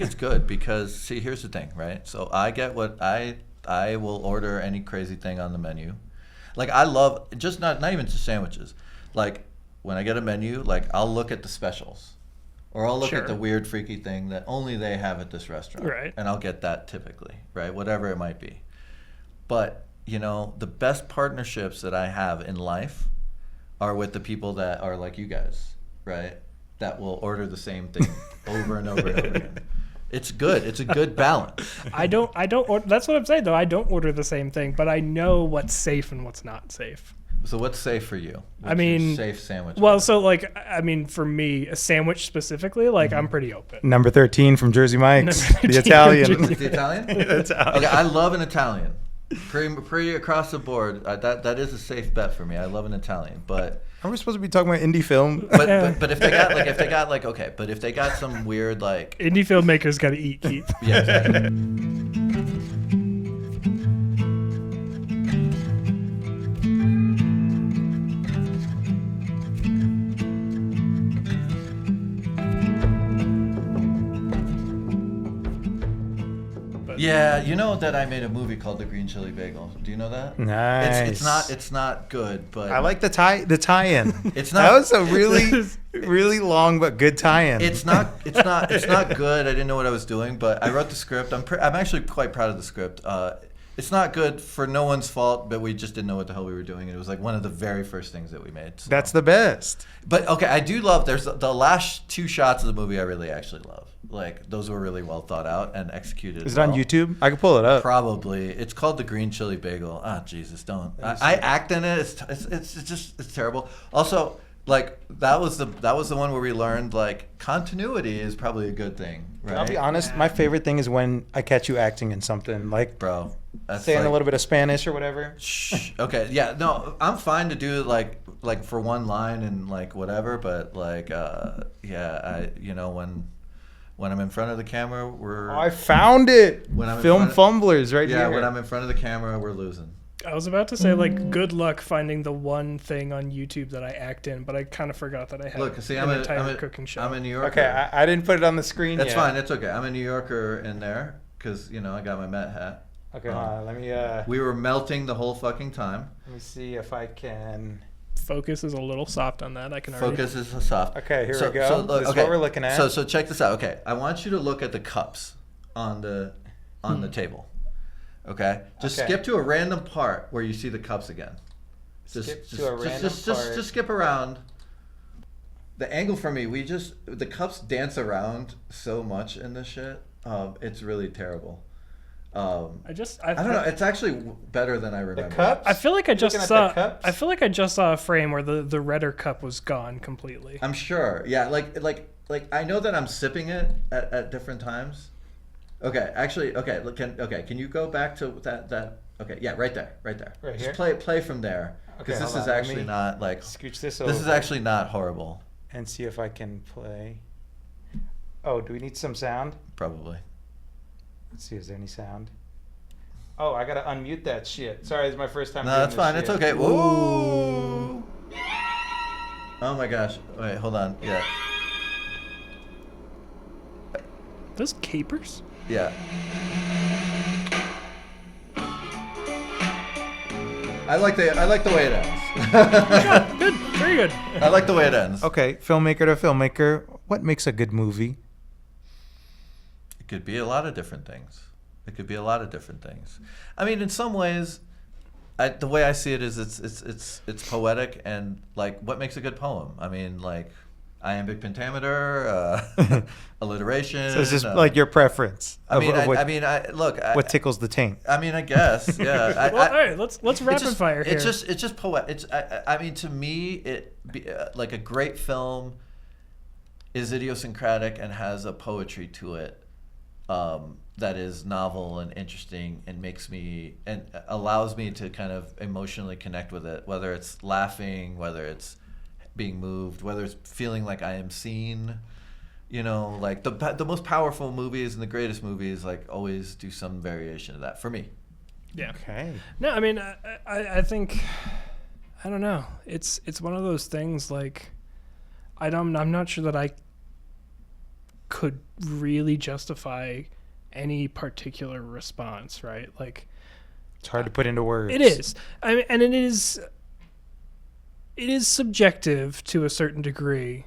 It's good because see, here's the thing, right? So I get what I will order any crazy thing on the menu. Like I love just not even just sandwiches. Like when I get a menu, like I'll look at the specials. Or I'll look at the weird freaky thing that only they have at this restaurant. Right. And I'll get that typically, right? Whatever it might be. But, you know, the best partnerships that I have in life are with the people that are like you guys, right? That will order the same thing over and over and over again. It's good. It's a good balance. I don't that's what I'm saying though. I don't order the same thing, but I know what's safe and what's not safe. So what's safe for you? What's I mean, your safe sandwich. Well, so like, I mean, for me, a sandwich specifically, like I'm pretty open. Number 13 from Jersey Mike's, Number 13 the Italian. from Jersey- The Italian? The Italian. Okay, I love an Italian. Pretty across the board. That is a safe bet for me. I love an Italian, but Are we supposed to be talking about indie film? but if they got some weird like Indie filmmakers got to eat, Keith. yeah. Exactly. Yeah, you know that I made a movie called The Green Chili Bagel. Do you know that? Nice. It's not good, but I like the tie-in. It's not. That was a really long but good tie-in. It's not good. I didn't know what I was doing, but I wrote the script. I'm actually quite proud of the script. It's not good for no one's fault, but we just didn't know what the hell we were doing. And it was like one of the very first things that we made. So. That's the best. But okay, I do love. There's the last two shots of the movie I really actually love. Like those were really well thought out and executed. Is it on YouTube? I can pull it up. Probably. It's called The Green Chili Bagel. Ah, Jesus, don't. I act in it. It's terrible. Also, like that was the one where we learned like continuity is probably a good thing, right? I'll be honest. My favorite thing is when I catch you acting in something, like Bro, that's saying like, a little bit of Spanish or whatever. Shh. Okay, yeah, no, I'm fine to do it like for one line and like whatever, but like when I'm in front of the camera, we're Oh, I found it. When I'm in Film front of- fumblers right here. yeah, when I'm in front of the camera, we're losing. I was about to say, like, good luck finding the one thing on YouTube that I act in, but I kind of forgot that I had Look, see, an entire cooking show. I'm a New Yorker. Okay, I didn't put it on the screen That's yet. fine. It's okay. I'm a New Yorker in there because I got my Met hat. Okay, hold on, let me We were melting the whole fucking time. see if I can. Focus is a little soft on that. I can already. Focus is soft. Okay, here we go. This is what we're looking at. So check this out. Okay, I want you to look at the cups on the table. Okay, just Okay. skip to a random part where you see the cups again. Skip to a random part. Just skip around. The angle for me, the cups dance around so much in this shit. It's really terrible. I don't know. It's actually better than I remember. The cups? I feel like I just Looking at saw. the cups? I feel like I just saw a frame where the redder cup was gone completely. I'm sure. Yeah, like I know that I'm sipping it at different times. Okay, actually, okay. Can you go back to that? Okay, yeah, right there. Right Just here? play from there because Okay, this hold is on, let actually me not like. Scooch this This is over. actually not horrible. And see if I can play. Oh, do we need some sound? Probably. Let's see, is there any sound? Oh, I gotta unmute that shit. Sorry, it's my first time No, doing that's this fine. shit. It's okay. Ooh. Oh my gosh. Wait, hold on. Yeah. Those capers? Yeah. I like the way it ends. Yeah, good, very good. I like the way it ends. Okay, filmmaker to filmmaker, what makes a good movie? It could be a lot of different things. I mean, in some ways, the way I see it is it's poetic and like what makes a good poem. I mean, like iambic pentameter, alliteration. So it's just like your preference. I mean, look. What tickles the taint? I mean, I guess, yeah. Well, all right, let's rapid fire here. It's just poetic. I mean, to me, like a great film is idiosyncratic and has a poetry to it that is novel and interesting and makes me and allows me to kind of emotionally connect with it, whether it's laughing, whether it's being moved, whether it's feeling like I am seen. Like the most powerful movies and the greatest movies like always do some variation of that for me. Yeah. Okay. No, I mean, I think, I don't know. It's one of those things like, I'm not sure that I could really justify any particular response, right? Like, It's hard to put into words. it is. I mean, and it is subjective to a certain degree.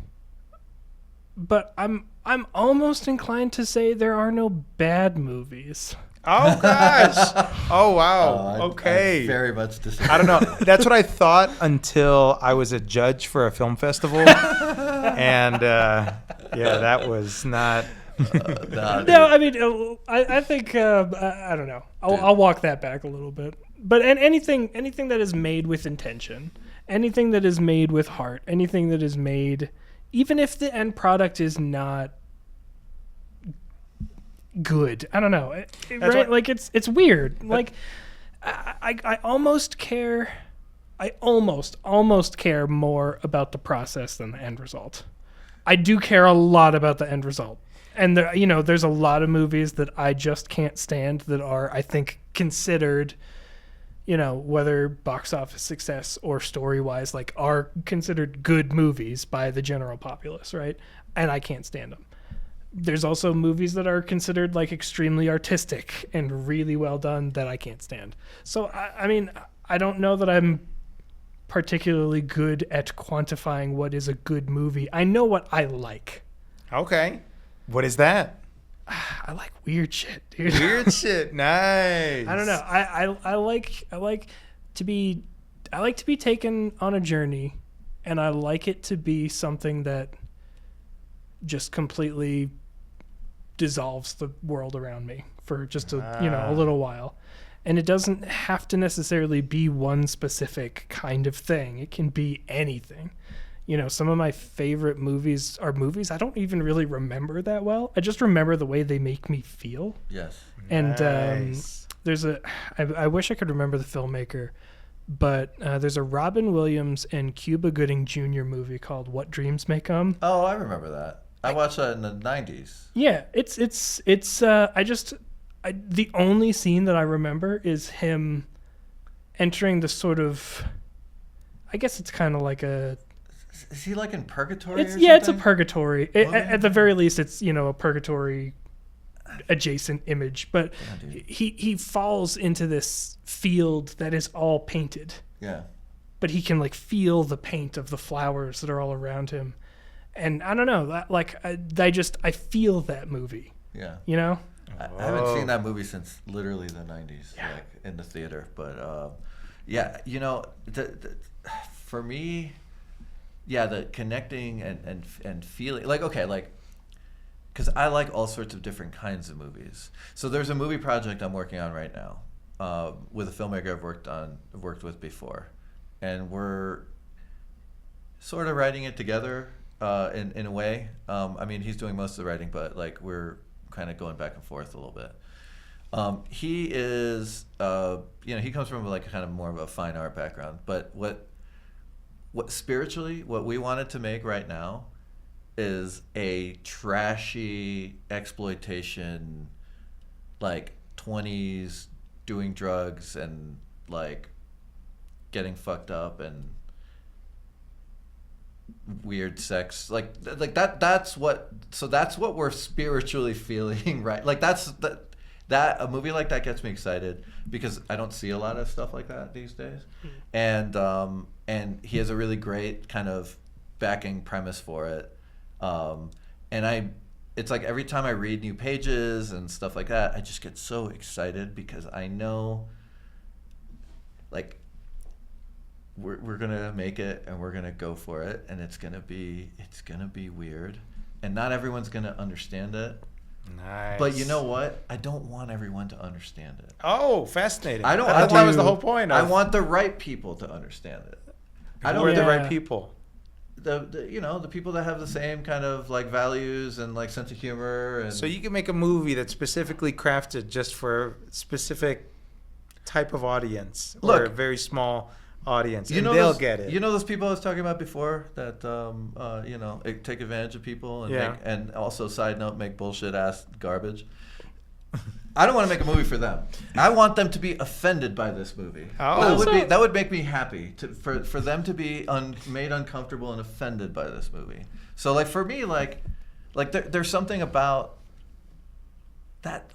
But I'm almost inclined to say there are no bad movies. Oh gosh. Oh wow. Okay. I very much disagree. I don't know. That's what I thought until I was a judge for a film festival, and that was not. No, I mean, I think I don't know. I'll walk that back a little bit. But anything that is made with intention, anything that is made with heart, anything that is made, even if the end product is not good, I don't know, right? Like it's weird. Like I almost care. I almost care more about the process than the end result. I do care a lot about the end result. And there's a lot of movies that I just can't stand that are, I think, considered, whether box office success or story-wise, like, are considered good movies by the general populace, right? And I can't stand them. There's also movies that are considered, like, extremely artistic and really well done that I can't stand. So, I mean, I don't know that I'm particularly good at quantifying what is a good movie. I know what I like. Okay. What is that? I like weird shit, dude. Weird shit. Nice. I don't know. I like to be taken on a journey, and I like it to be something that just completely dissolves the world around me for just a little while. And it doesn't have to necessarily be one specific kind of thing. It can be anything. Some of my favorite movies are movies I don't even really remember that well. I just remember the way they make me feel. Yes. And Nice. I wish I could remember the filmmaker, but there's a Robin Williams and Cuba Gooding Jr. movie called What Dreams May Come. Oh, I remember that. I watched that in the 90s. Yeah, it's the only scene that I remember is him entering the sort of, I guess it's kind of like a, Is he like in purgatory? It's a purgatory. At the very least, it's a purgatory adjacent image. But he falls into this field that is all painted. Yeah. But he can like feel the paint of the flowers that are all around him, and I don't know. I feel that movie. Yeah. I I haven't seen that movie since literally the 90s, like in the theater. But for me. Yeah, the connecting and feeling, because I like all sorts of different kinds of movies. So there's a movie project I'm working on right now with a filmmaker I've worked with before, and we're sort of writing it together in a way. I mean, he's doing most of the writing, but like we're kind of going back and forth a little bit. He is, he comes from like kind of more of a fine art background, but what spiritually, what we wanted to make right now is a trashy exploitation, like 20s doing drugs and like getting fucked up and weird sex, like that. That's what we're spiritually feeling, right? Like that a movie like that gets me excited because I don't see a lot of stuff like that these days. And he has a really great kind of backing premise for it. It's like every time I read new pages and stuff like that, I just get so excited because I know like we're gonna make it and we're gonna go for it, and it's gonna be weird, and not everyone's gonna understand it. Nice. But you know what? I don't want everyone to understand it. Oh, fascinating. I don't. I thought that was the whole point. I want the right people to understand it. I don't. Who are the right people? The people that have the same kind of like values and like sense of humor. And so you can make a movie that's specifically crafted just for a specific type of audience or a very small audience, and they'll get it. You know those people I was talking about before that take advantage of people and and also, side note, make bullshit ass garbage. I don't want to make a movie for them. I want them to be offended by this movie. Oh, that would make me happy for them to be made uncomfortable and offended by this movie. So like for me, like Like there's something about that.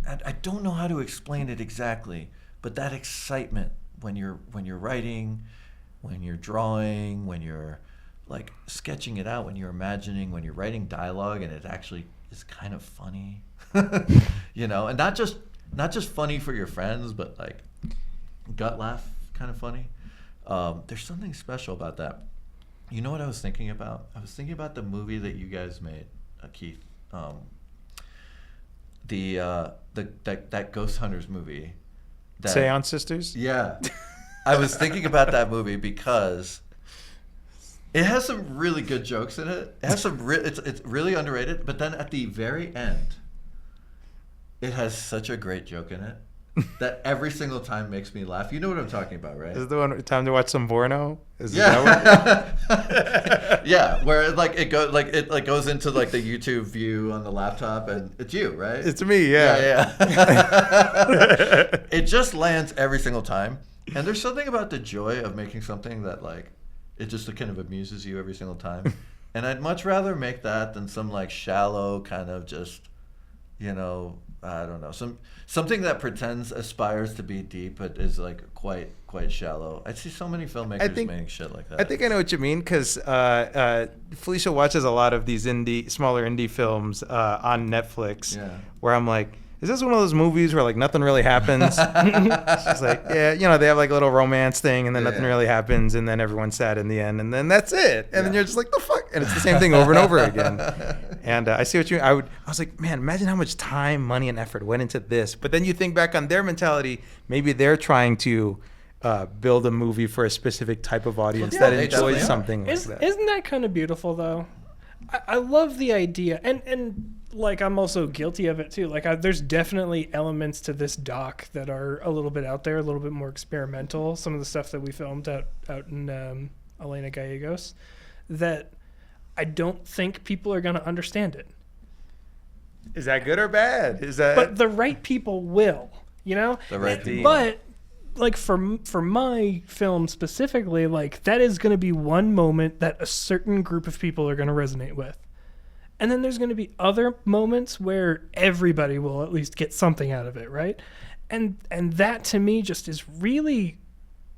I don't know how to explain it exactly, but that excitement when you're writing, when you're drawing, when you're like sketching it out, when you're imagining, when you're writing dialogue, and it actually is kind of funny, you know, and not just funny for your friends, but like gut laugh kind of funny. There's something special about that. You know what I was thinking about? I was thinking about the movie that you guys made, Keith. That Ghost Hunters movie. Seance Sisters? Yeah. I was thinking about that movie because it has some really good jokes in it. It has some it's really underrated, but then at the very end, it has such a great joke in it that every single time makes me laugh. You know what I'm talking about, right? Is it the one time to watch some porno? Yeah, where it goes into like the YouTube view on the laptop, and it's you, right? It's me, yeah. It just lands every single time, and there's something about the joy of making something that like it just kind of amuses you every single time. And I'd much rather make that than some like shallow kind of just, you know, I don't know, something that aspires to be deep but is like quite shallow. I see so many filmmakers making shit like that. I think I know what you mean, because Felicia watches a lot of these smaller indie films on Netflix. Yeah. Where I'm like, is this one of those movies where like nothing really happens? She's like, yeah, you know, they have like a little romance thing, and then nothing really happens, and then everyone's sad in the end, and then that's it. And then you're just like, the fuck? And it's the same thing over and over again. And I see what you mean. I was like, man, imagine how much time, money, and effort went into this. But then you think back on their mentality, maybe they're trying to build a movie for a specific type of audience that enjoys something like that. Isn't that kind of beautiful, though? I love the idea. And like, I'm also guilty of it, too. Like, there's definitely elements to this doc that are a little bit out there, a little bit more experimental. Some of the stuff that we filmed out in Elena Gallegos, that I don't think people are going to understand it. Is that good or bad? But the right people will, you know? The right people. But like for my film specifically, like that is going to be one moment that a certain group of people are going to resonate with. And then there's going to be other moments where everybody will at least get something out of it, right? And that to me just is really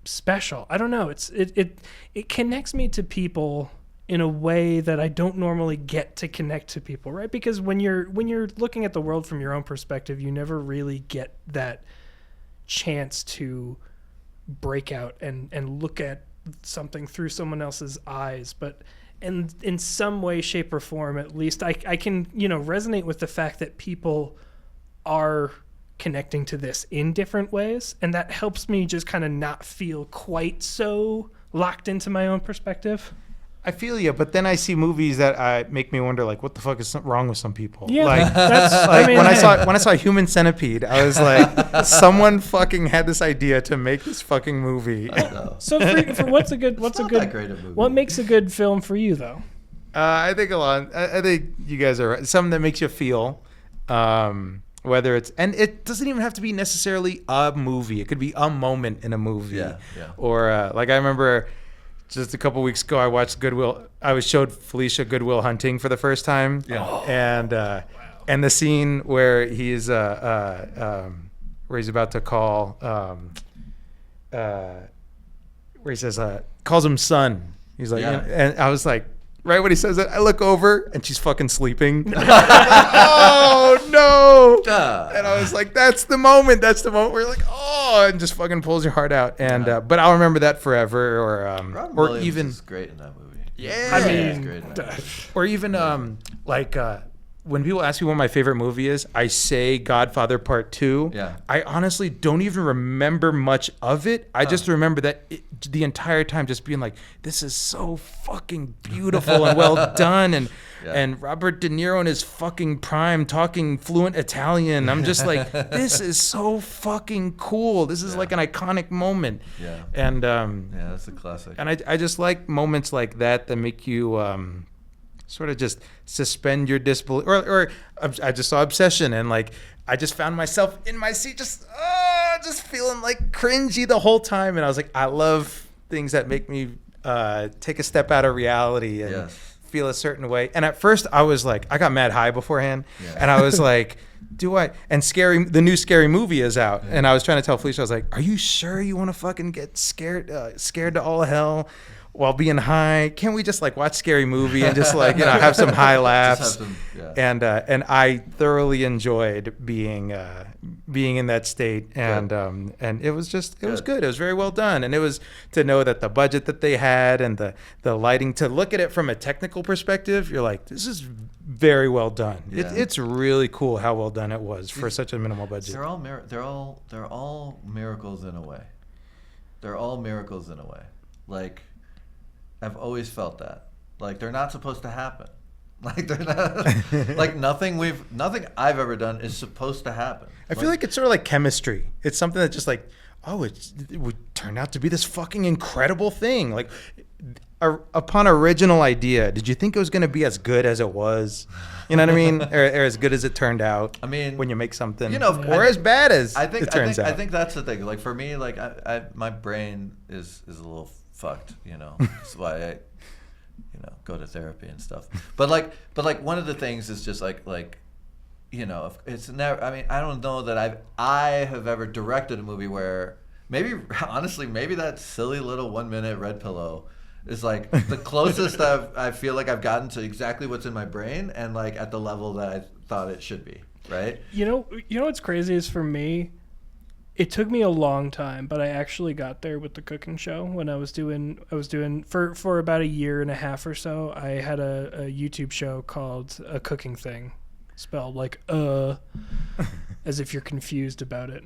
special. I don't know. It connects me to people in a way that I don't normally get to connect to people, right? Because when you're looking at the world from your own perspective, you never really get that chance to break out and look at something through someone else's eyes. But in some way, shape, or form, at least, I can, you know, resonate with the fact that people are connecting to this in different ways, and that helps me just kind of not feel quite so locked into my own perspective. I feel you, but then I see movies that make me wonder, like, what the fuck is wrong with some people? Yeah, like, that's like when I saw Human Centipede, I was like, someone fucking had this idea to make this fucking movie. So for what makes a good film for you, though? I think I think you guys are right. Something that makes you feel, whether it's, and it doesn't even have to be necessarily a movie. It could be a moment in a movie. Yeah. Or like I remember. Just a couple weeks ago, I watched showed Felicia Good Will Hunting for the first time. Yeah. And the scene where he's about to call, where he says, calls him son. He's like, and I was like, right when he says that, I look over and she's fucking sleeping. Oh no! And I was like, that's the moment where you're like, oh, and just fucking pulls your heart out. And but I'll remember that forever. Or even is great in that movie. Yeah, I mean, great in that movie. or even when people ask me what my favorite movie is, I say Godfather Part 2. Yeah. I honestly don't even remember much of it. I just remember that the entire time just being like, this is so fucking beautiful and well done. And Robert De Niro in his fucking prime talking fluent Italian. I'm just like, this is so fucking cool. This is like an iconic moment. Yeah. And that's a classic. And I just like moments like that make you sort of just suspend your disbelief. Or I just saw Obsession, and like I just found myself in my seat just feeling like cringy the whole time. And I was like, I love things that make me take a step out of reality and feel a certain way. And at first I was like, I got mad high beforehand, and I was like, the new Scary Movie is out, and I was trying to tell Felicia, I was like, are you sure you want to fucking get scared to all hell while being high? Can't we just like watch Scary Movie and just like, have some high laughs? And I thoroughly enjoyed being in that state, and it was good. It was very well done, and it was to know that the budget that they had and the lighting, to look at it from a technical perspective, you're like, this is very well done. It's really cool how well done it was for such a minimal budget. They're all miracles in a way. They're all miracles in a way. Like, I've always felt that. Like, they're not supposed to happen. Like, they're not, like nothing I've ever done is supposed to happen. I feel like it's sort of like chemistry. It's something that's just like, it would turn out to be this fucking incredible thing. Like, upon original idea, did you think it was going to be as good as it was? You know what I mean? Or as good as it turned out. I mean, when you make something, or as bad as it turns out. I think that's the thing. Like, for me, like my brain is a little fucked. That's why I go to therapy and stuff. But like one of the things is just like it's never. I mean, I don't know that I have ever directed a movie where maybe that silly little 1 minute Red Pillow is like the closest I feel like I've gotten to exactly what's in my brain, and like at the level that I thought it should be. Right. You know what's crazy is, for me, it took me a long time, but I actually got there with the cooking show. When I was doing for about a year and a half or so, I had a YouTube show called A Cooking Thing, spelled like as if you're confused about it.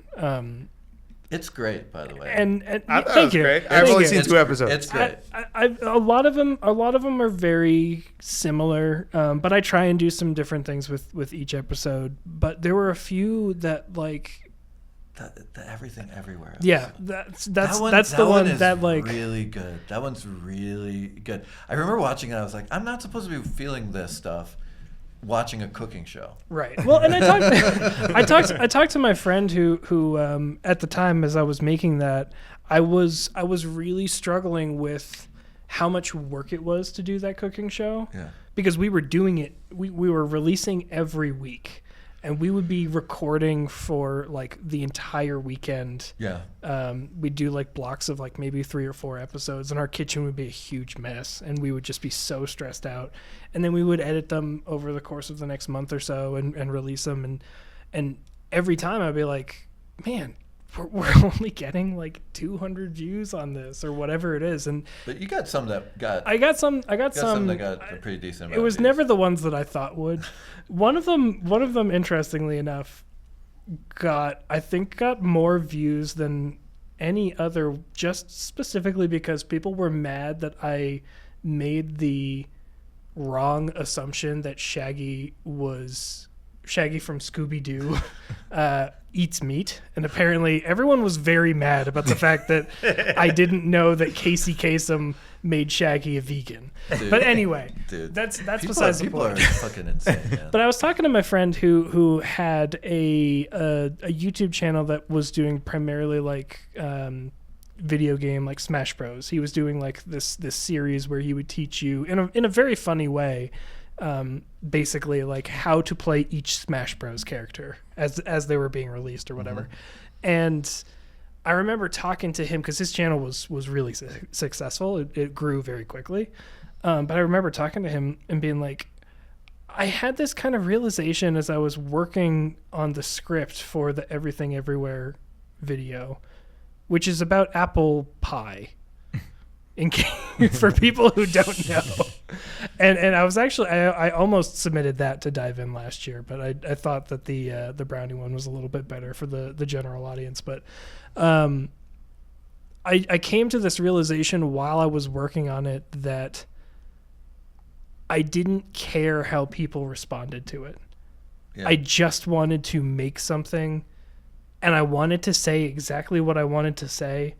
It's great, by the way. And I thought it was great. I've only seen 2 episodes. It's great. A lot of them are very similar, but I try and do some different things with each episode. But there were a few that like. The Everything Everywhere episode. Yeah, that's the one that like really good. That one's really good. I remember watching it. I was like, I'm not supposed to be feeling this stuff watching a cooking show. Right. Well, and I talked to my friend who at the time, as I was making that, I was really struggling with how much work it was to do that cooking show. Yeah. Because we were doing it. We were releasing every week. And we would be recording for like the entire weekend. Yeah. We'd do like blocks of like maybe 3 or 4 episodes, and our kitchen would be a huge mess, and we would just be so stressed out. And then we would edit them over the course of the next month or so and release them. And every time I'd be like, man, we're only getting like 200 views on this or whatever it is. But you got some that got. I got some that got a pretty decent. It was never the ones that I thought would. One of them, interestingly enough, got more views than any other, just specifically because people were mad that I made the wrong assumption that Shaggy from Scooby-Doo eats meat, and apparently everyone was very mad about the fact that I didn't know that Casey Kasem made Shaggy a vegan. Dude, but anyway, that's besides the point. People are fucking insane, man. But I was talking to my friend who had a YouTube channel that was doing primarily like video game, like Smash Bros. He was doing like this series where he would teach you in a very funny way, basically like how to play each Smash Bros character as they were being released or whatever. Mm-hmm. And I remember talking to him because his channel was really successful. It grew very quickly. But I remember talking to him and being like, I had this kind of realization as I was working on the script for the Everything Everywhere video, which is about apple pie. For people who don't know. And I was actually I almost submitted that to dive in last year, but I thought that the brownie one was a little bit better for the general audience. But I came to this realization while I was working on it that I didn't care how people responded to it. Yeah. I just wanted to make something, and I wanted to say exactly what I wanted to say,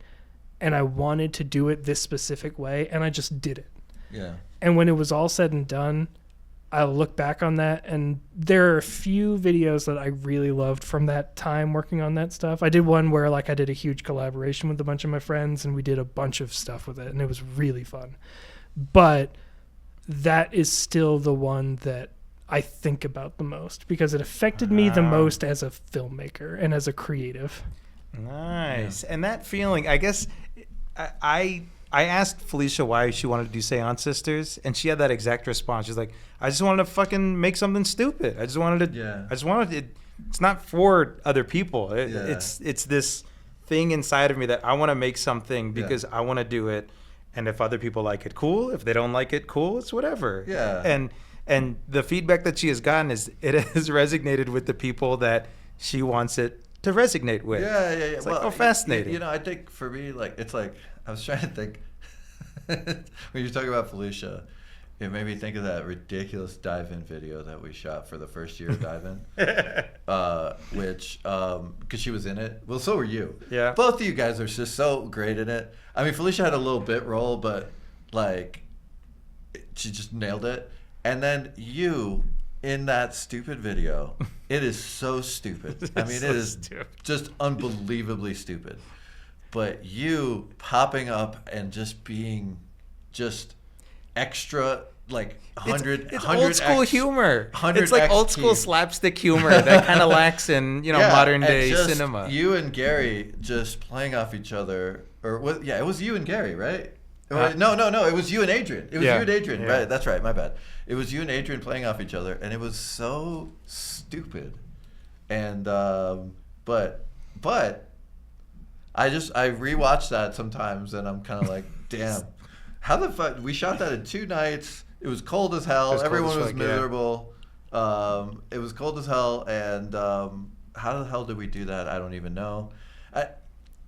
and I wanted to do it this specific way, and I just did it. Yeah. And when it was all said and done, I'll look back on that, and there are a few videos that I really loved from that time working on that stuff. I did one where like I did a huge collaboration with a bunch of my friends, and we did a bunch of stuff with it, and it was really fun. But that is still the one that I think about the most because it affected me the most as a filmmaker and as a creative. Nice. And that feeling, I guess, I asked Felicia why she wanted to do Seance Sisters, and she had that exact response. She's like, I just wanted to fucking make something stupid. I just wanted it. It's not for other people. It's this thing inside of me that I want to make something because I want to do it. And if other people like it, cool. If they don't like it, cool. It's whatever. Yeah. And the feedback that she has gotten is it has resonated with the people that she wants it to resonate with. Yeah. It's like, oh, fascinating. You know, I think for me, like, it's like, I was trying to think, when you're talking about Felicia, it made me think of that ridiculous dive-in video that we shot for the first year of dive-in, which, because she was in it. Well, so were you. Yeah. Both of you guys are just so great in it. I mean, Felicia had a little bit role, but, like, she just nailed it. And then you, in that stupid video, it is so stupid. I mean, it is just unbelievably stupid. But you popping up and just being just extra, like 100, it's 100 old school humor. 100 It's like old school XP. slapstick humor that kind of lacks in modern day just cinema. You and Gary just playing off each other, it was you and Gary, right? No, it was you and Adrian. It was you and Adrian, right? That's right. My bad. It was you and Adrian playing off each other, and it was so stupid. And but I rewatch that sometimes, and I'm kind of like, damn, how the fuck? We shot that in 2 nights. It was cold as hell. Everyone was miserable. It was cold as hell, and how the hell did we do that? I don't even know.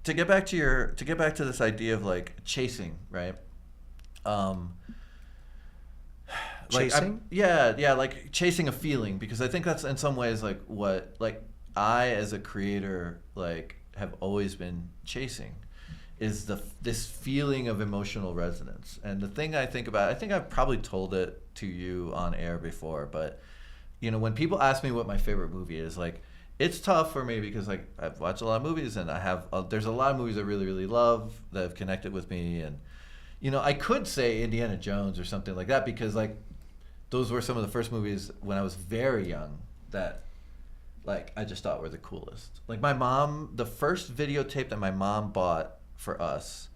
To get back to this idea of like chasing, right? Chasing? Like chasing a feeling, because I think that's in some ways like what like I as a creator like have always been chasing is this feeling of emotional resonance. And the thing I think about, I think I've probably told it to you on air before, but you know, when people ask me what my favorite movie is, like it's tough for me because like I've watched a lot of movies and I have there's a lot of movies I really, really love that have connected with me. And you know, I could say Indiana Jones or something like that because like those were some of the first movies when I was very young that like I just thought were the coolest. Like my mom, the first videotape that my mom bought for us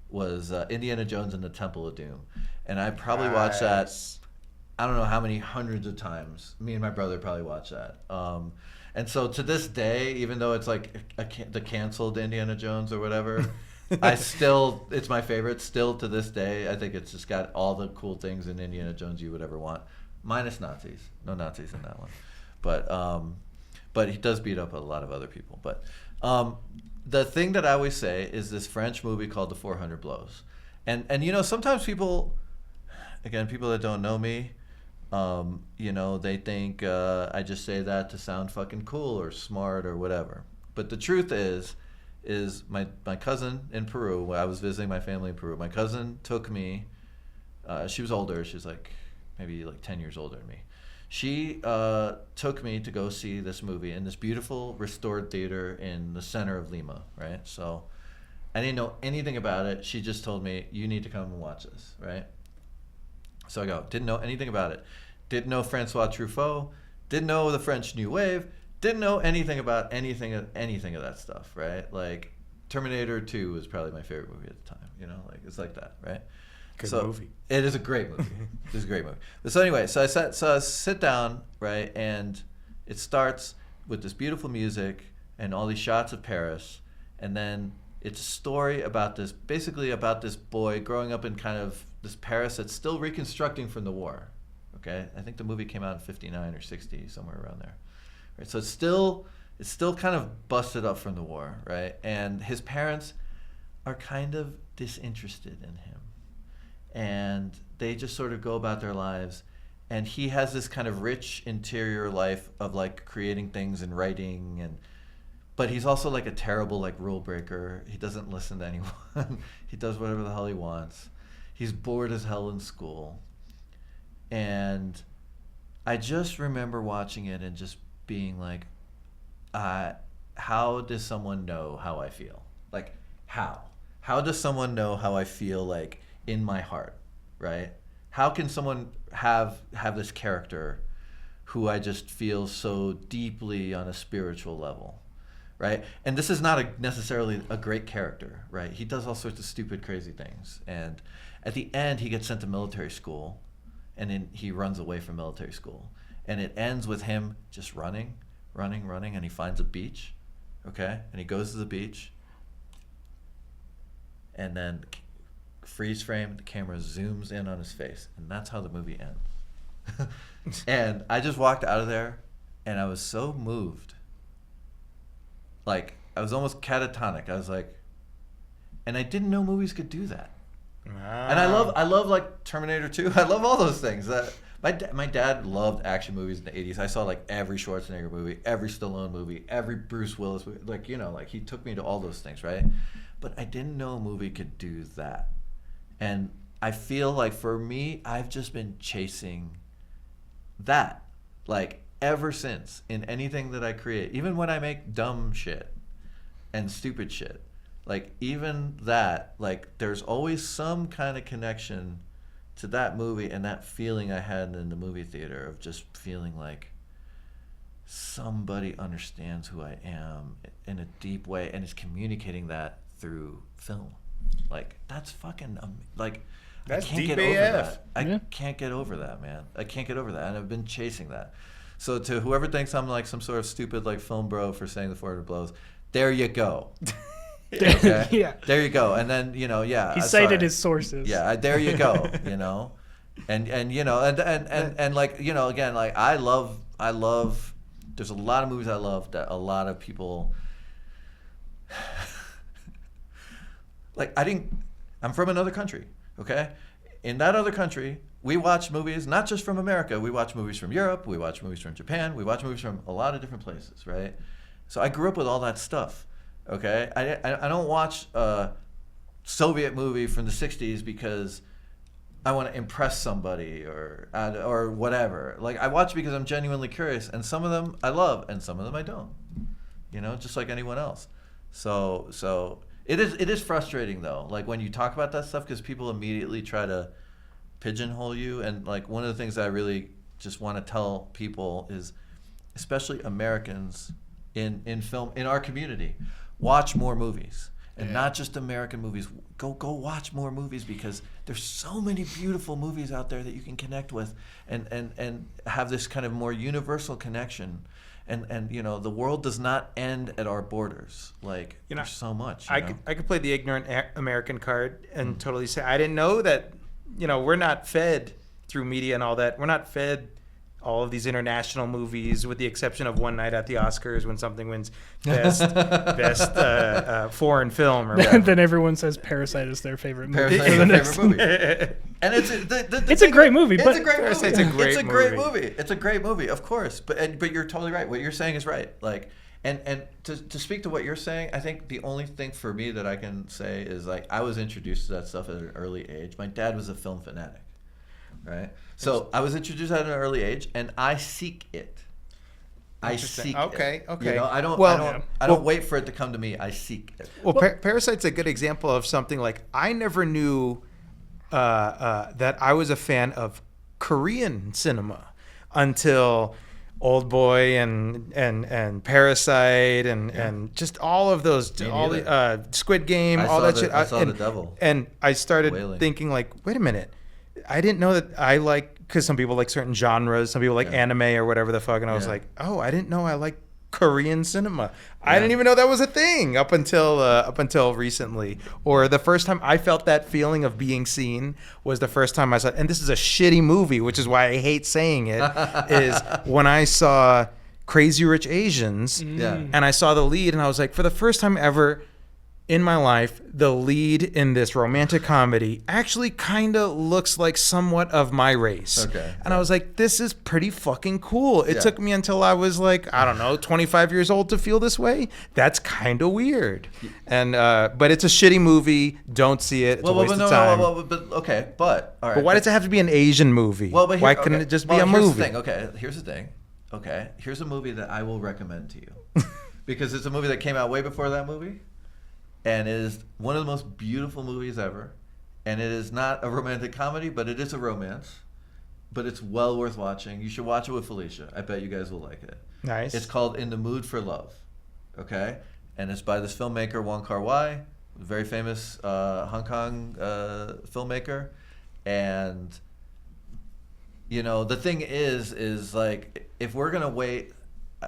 was Indiana Jones and the Temple of Doom. And I probably watched that, I don't know how many hundreds of times. Me and my brother probably watched that. And so to this day, even though it's like the canceled Indiana Jones or whatever, it's my favorite still to this day. I think it's just got all the cool things in Indiana Jones you would ever want, minus Nazis. No Nazis in that one, but he does beat up a lot of other people. But the thing that I always say is this French movie called The 400 Blows, and you know sometimes people that don't know me. You know, they think I just say that to sound fucking cool or smart or whatever. But the truth is my cousin in Peru, when I was visiting my family in Peru, my cousin took me, she was older, she was like maybe like 10 years older than me. She took me to go see this movie in this beautiful restored theater in the center of Lima, right? So I didn't know anything about it. She just told me, you need to come and watch this, right? So I go, didn't know anything about it. Didn't know Francois Truffaut. Didn't know the French New Wave. Didn't know anything about anything of that stuff, right? Like Terminator 2 was probably my favorite movie at the time, you know? Like it's like that, right? Good movie. It is a great movie. It's a great movie. But so anyway, so I sit down, right? And it starts with this beautiful music and all these shots of Paris. And then it's a story about this boy growing up in kind of this Paris that's still reconstructing from the war. Okay, I think the movie came out in 59 or 60, somewhere around there. Right, so it's still kind of busted up from the war, right? And his parents are kind of disinterested in him, and they just sort of go about their lives. And he has this kind of rich interior life of like creating things and writing, but he's also like a terrible like rule breaker. He doesn't listen to anyone. He does whatever the hell he wants. He's bored as hell in school. And I just remember watching it and just being like, how does someone know how I feel? Like, how? How does someone know how I feel like in my heart, right? how can someone have this character who I just feel so deeply on a spiritual level, right? And this is not necessarily a great character, right? He does all sorts of stupid, crazy things. And at the end, he gets sent to military school, and then he runs away from military school. And it ends with him just running, and he finds a beach, okay? And he goes to the beach, and then freeze frame, the camera zooms in on his face, and that's how the movie ends. And I just walked out of there, and I was so moved. Like, I was almost catatonic. I was like, and I didn't know movies could do that. Wow. And I love like Terminator 2. I love all those things. My dad loved action movies in the 80s. I saw like every Schwarzenegger movie, every Stallone movie, every Bruce Willis movie. Like, you know, like he took me to all those things, right? But I didn't know a movie could do that. And I feel like for me, I've just been chasing that, like, ever since, in anything that I create. Even when I make dumb shit and stupid shit, like, even that, like, there's always some kind of connection to that movie and that feeling I had in the movie theater of just feeling like somebody understands who I am in a deep way and is communicating that through film. Like, that's fucking like, that's I can't deep get over AF. that. I can't get over that, man. I can't get over that, and I've been chasing that. So to whoever thinks I'm like some sort of stupid like film bro for saying the 400 blows, there you go. Okay? Yeah. There you go. And then, you know, yeah. He cited his sources. Yeah, there you go, you know. And you know, and like, you know, again, like I love there's a lot of movies I love that a lot of people like I'm from another country, okay? In that other country, we watch movies not just from America. We watch movies from Europe. We watch movies from Japan. We watch movies from a lot of different places, right? So I grew up with all that stuff, okay? I don't watch a Soviet movie from the 60s because I want to impress somebody or whatever. Like, I watch because I'm genuinely curious, and some of them I love and some of them I don't, you know, just like anyone else. So it is frustrating, though, like when you talk about that stuff, because people immediately try to pigeonhole you. And like one of the things I really just want to tell people is, especially Americans in film, in our community, watch more movies. And not just American movies. Go watch more movies, because there's so many beautiful movies out there that you can connect with and have this kind of more universal connection. And you know, the world does not end at our borders. Like, you know, there's so much. I could play the ignorant American card and totally say, I didn't know that, you know, we're not fed through media and all that. We're not fed all of these international movies, with the exception of one night at the Oscars when something wins best foreign film or whatever. Then everyone says Parasite is their favorite movie. Parasite is their favorite movie. And it's a great movie. It's But a great movie. It's a great movie. It's a great movie, of course. But you're totally right. What you're saying is right. Like, and to speak to what you're saying, I think the only thing for me that I can say is, like, I was introduced to that stuff at an early age. My dad was a film fanatic, right? So I was introduced at an early age, and I seek it. I seek it. Okay. You know, I don't wait for it to come to me. I seek it. Well, Parasite's a good example of something like, I never knew that I was a fan of Korean cinema until Old Boy and Parasite and just all of those, the Squid Game, all that shit. I saw The Devil. And I started thinking, like, wait a minute. I didn't know that I like, because some people like certain genres, some people like anime or whatever the fuck, and I was like, oh, I didn't know I like Korean cinema. I didn't even know that was a thing up until recently. Or the first time I felt that feeling of being seen was the first time I saw, and this is a shitty movie, which is why I hate saying it, is when I saw Crazy Rich Asians, and I saw the lead, and I was like, for the first time ever in my life, the lead in this romantic comedy actually kind of looks like somewhat of my race. Okay. And I was like, this is pretty fucking cool. It took me until I was like, I don't know, 25 years old to feel this way. That's kind of weird. And but it's a shitty movie. Don't see it. It's a waste of time. But all right. But why does it have to be an Asian movie? Why couldn't it just be a movie? Here's the thing. Okay, here's a movie that I will recommend to you, because it's a movie that came out way before that movie. And it is one of the most beautiful movies ever. and it is not a romantic comedy, but it is a romance. But it's well worth watching. You should watch it with Felicia. I bet you guys will like it. Nice. It's called In the Mood for Love. Okay? And it's by this filmmaker, Wong Kar-wai, very famous Hong Kong filmmaker. And, you know, the thing is like, if we're going to wait,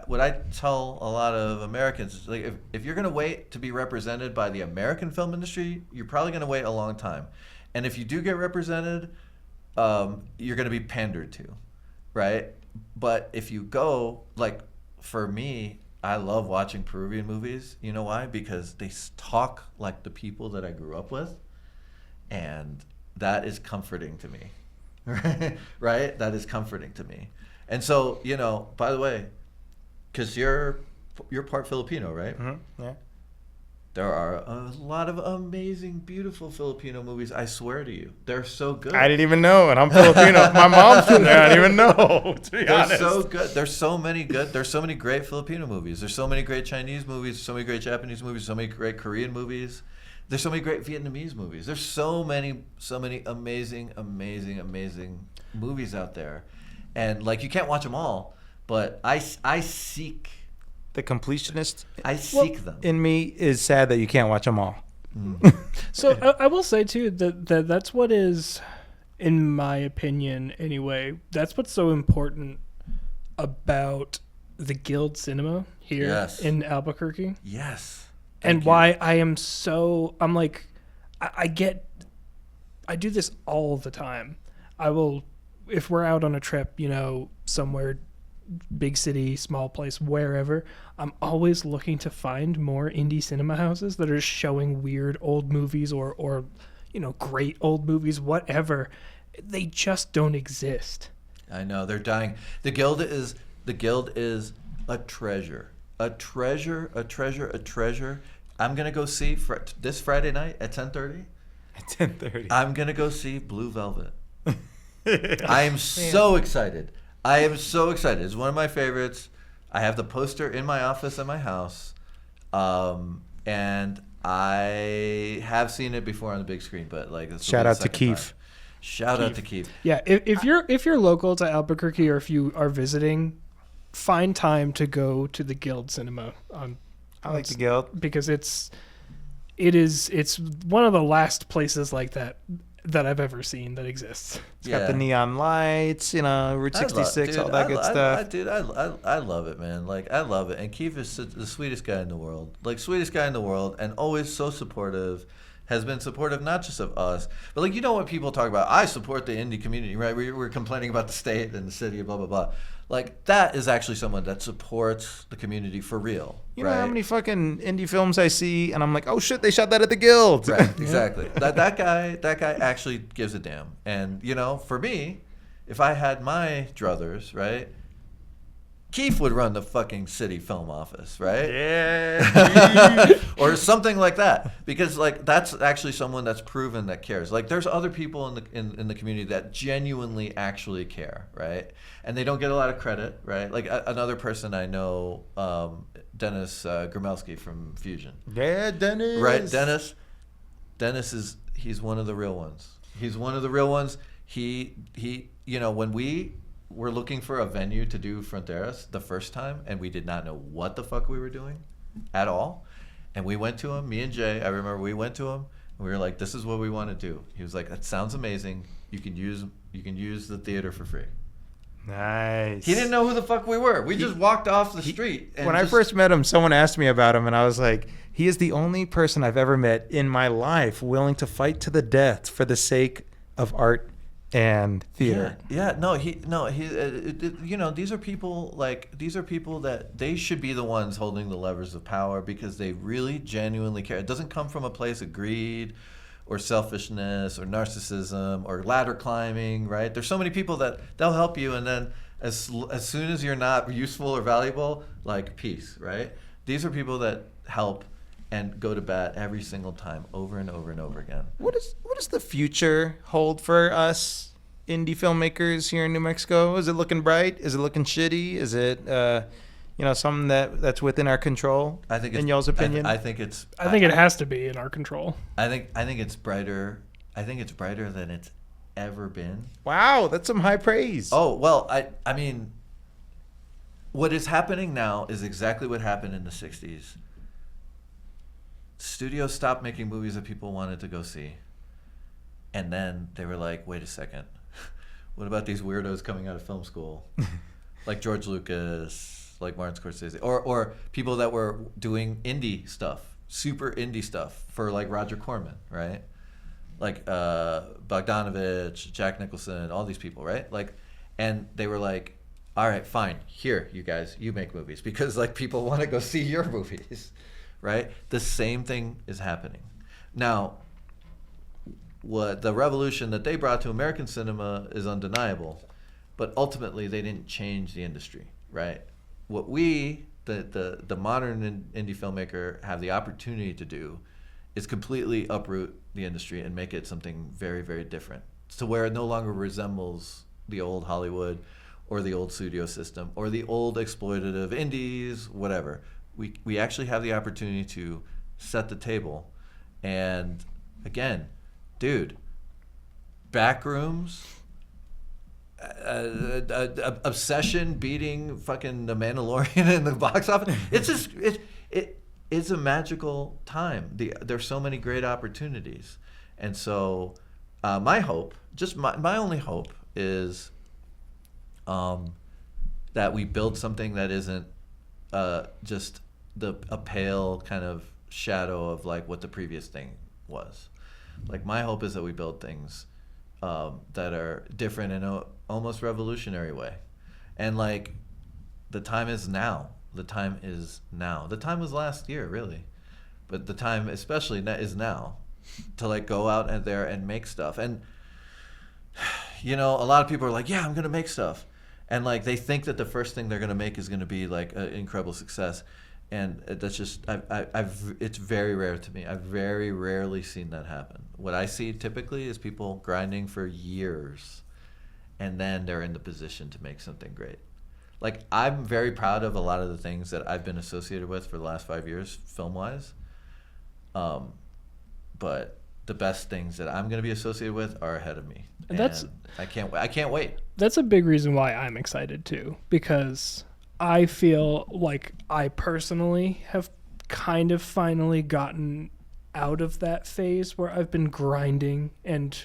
what I tell a lot of Americans is like, if you're going to wait to be represented by the American film industry, you're probably going to wait a long time. And if you do get represented, you're going to be pandered to, right? But if you go, like, for me, I love watching Peruvian movies. You know why? Because they talk like the people that I grew up with, and that is comforting to me, right? That is comforting to me. And so, you know, by the way, because you're part Filipino, right? Mm-hmm. Yeah. There are a lot of amazing, beautiful Filipino movies. I swear to you, they're so good. I didn't even know, and I'm Filipino. My mom's from there. I didn't even know, to be honest. They're so good. There's so many good. There's so many great Filipino movies. There's so many great Chinese movies. So many great Japanese movies. So many great Korean movies. There's so many great Vietnamese movies. There's so many amazing movies out there, and like you can't watch them all, but I seek. The completionist them. In me is sad that you can't watch them all. So I will say too that that's what is, in my opinion anyway, that's what's so important about the Guild Cinema here in Albuquerque. Yes. And why I'm like, I do this all the time. I will, if we're out on a trip, you know, somewhere, big city, small place, wherever, I'm always looking to find more indie cinema houses that are showing weird old movies or you know, great old movies, whatever. They just don't exist. I know, they're dying. The Guild is a treasure. A treasure. I'm going to go see this Friday night at 10:30. At 10:30. I'm going to go see Blue Velvet. I am so excited. It's one of my favorites. I have the poster in my office at my house, and I have seen it before on the big screen. But like, shout out to Keith. Shout out to Keith. Yeah, if you're local to Albuquerque or if you are visiting, find time to go to the Guild Cinema. I like the Guild because it's one of the last places like that I've ever seen that exists. It's got the neon lights, you know, Route 66, all that good stuff. I love it, man. Like, I love it. And Keith is the sweetest guy in the world. Like, sweetest guy in the world, and always so supportive. Has been supportive not just of us, but like, you know what people talk about? I support the indie community, right? We're complaining about the state and the city, blah, blah, blah. Like, that is actually someone that supports the community for real. You know how many fucking indie films I see, and I'm like, oh shit, they shot that at the Guild. Right, exactly. that guy actually gives a damn. And, you know, for me, if I had my druthers, right, Keith would run the fucking city film office, right? Yeah. Or something like that. Because, like, that's actually someone that's proven that cares. Like, there's other people in the community that genuinely actually care, right? And they don't get a lot of credit, right? Like, another person I know, Dennis Gromelski from Fusion. Yeah, Dennis. Right, Dennis he's one of the real ones. He's one of the real ones. He you know, when we were looking for a venue to do Fronteras the first time, and we did not know what the fuck we were doing at all. And we went to him, me and Jay, I remember we went to him, and we were like, this is what we want to do. He was like, that sounds amazing. You can use the theater for free. Nice. He didn't know who the fuck we were. We just walked off the street. And I first met him, someone asked me about him, and I was like, he is the only person I've ever met in my life willing to fight to the death for the sake of art and theater. Yeah. He you know, these are people that they should be the ones holding the levers of power because they really genuinely care. It doesn't come from a place of greed or selfishness or narcissism or ladder climbing, right? There's so many people that they'll help you, and then as soon as you're not useful or valuable, like, peace, right? These are people that help and go to bat every single time, over and over and over again. What does the future hold for us indie filmmakers here in New Mexico? Is it looking bright? Is it looking shitty? Is it you know, something that's within our control? I think in y'all's opinion, I think it has to be in our control. I think it's brighter I think it's brighter than it's ever been. Wow, that's some high praise. Oh, well, I mean, what is happening now is exactly what happened in the 60s. Studios stopped making movies that people wanted to go see. And then they were like, wait a second. What about these weirdos coming out of film school? Like George Lucas, like Martin Scorsese, or people that were doing indie stuff, super indie stuff for like Roger Corman, right? Like Bogdanovich, Jack Nicholson, all these people, right? Like, and they were like, all right, fine, here, you guys, you make movies because like people want to go see your movies, right? The same thing is happening. Now, what the revolution that they brought to American cinema is undeniable, but ultimately they didn't change the industry, right? What we, the modern indie filmmaker, have the opportunity to do is completely uproot the industry and make it something very, very different, to where it no longer resembles the old Hollywood or the old studio system or the old exploitative indies, whatever. We actually have the opportunity to set the table. And again, dude, Backrooms, Obsession beating fucking The Mandalorian in the box office. It's just it's a magical time. There's so many great opportunities, and so my hope, just my only hope, is that we build something that isn't just a pale kind of shadow of like what the previous thing was. Like my hope is that we build things that are different in a almost revolutionary way, and like the time is now. The time is now. The time was last year, really, but the time especially is now to like go out and there and make stuff. And you know, a lot of people are like, yeah, I'm gonna make stuff, and like they think that the first thing they're gonna make is gonna be like an incredible success, and that's just it's very rare to me. I've very rarely seen that happen. What I see typically is people grinding for years, and then they're in the position to make something great. Like, I'm very proud of a lot of the things that I've been associated with for the last 5 years, film-wise. But the best things that I'm going to be associated with are ahead of me. And I can't wait. That's a big reason why I'm excited, too, because I feel like I personally have kind of finally gotten out of that phase where I've been grinding and,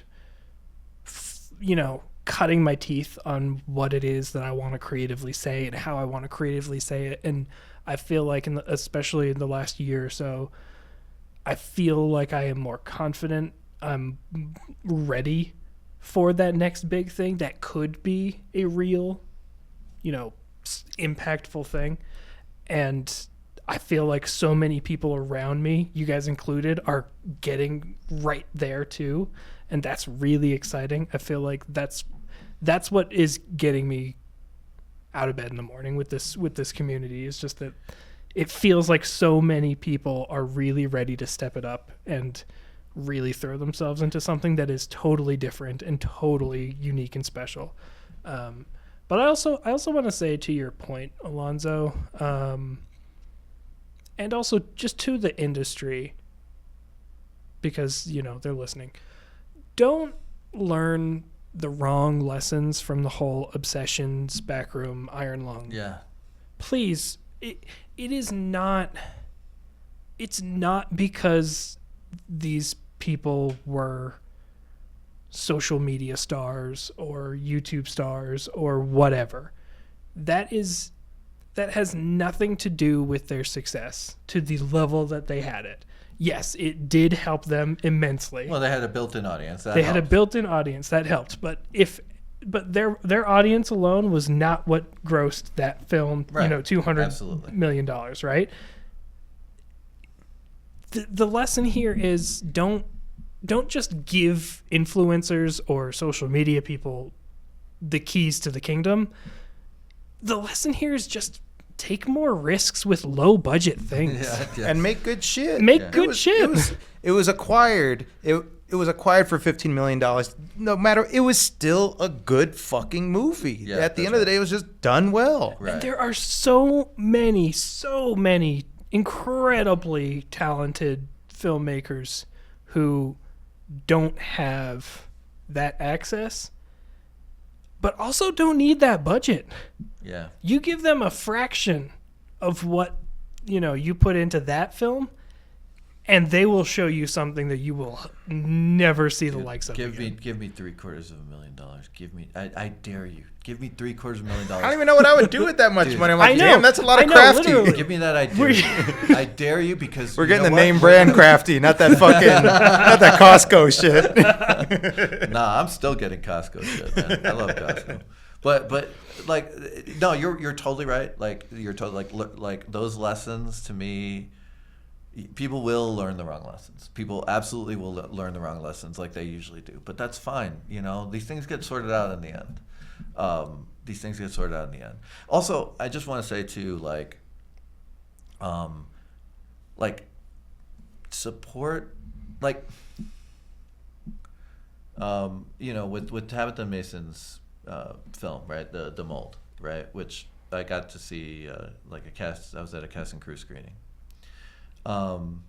cutting my teeth on what it is that I want to creatively say and how I want to creatively say it. And I feel like, especially in the last year or so, I feel like I am more confident. I'm ready for that next big thing that could be a real, impactful thing. And I feel like so many people around me, you guys included, are getting right there too. And that's really exciting. I feel like that's what is getting me out of bed in the morning with this community, is just that it feels like so many people are really ready to step it up and really throw themselves into something that is totally different and totally unique and special. But I also want to say, to your point, Alonzo, and also just to the industry, because they're listening, don't learn the wrong lessons from the whole Obsessions, Backroom, Iron Lung. Yeah. Please, it is not. It's not because these people were social media stars or YouTube stars or whatever. That has nothing to do with their success to the level that they had it. Yes, it did help them immensely. Well, they had a built-in audience. They had a built-in audience that helped, but their audience alone was not what grossed that film. Right. $200 million, right? The lesson here is don't just give influencers or social media people the keys to the kingdom. The lesson here is just take more risks with low budget things and make good shit. It was acquired. It was acquired for $15 million. No matter, it was still a good fucking movie. Yeah, at the end of the day, it was just done well. Right. And there are so many incredibly talented filmmakers who don't have that access, but also don't need that budget. Yeah. You give them a fraction of what, you put into that film, and they will show you something that you will never see the likes of. Give me $750,000. Give me, I dare you. Give me $750,000. I don't even know what I would do with that much money. I'm like, I know. damn, that's a lot of crafty. Literally. Give me that idea. I dare you because We're getting the name brand crafty, not that fucking, not that Costco shit. Nah, I'm still getting Costco shit, man. I love Costco. But like, no, you're totally right. Like, you're totally like those lessons to me. People will learn the wrong lessons. People absolutely will learn the wrong lessons, like they usually do. But that's fine. These things get sorted out in the end. Also, I just want to say too, like support, like, with Tabitha Mason's film, right, the Mold, right, which I got to see I was at a cast and crew screening. And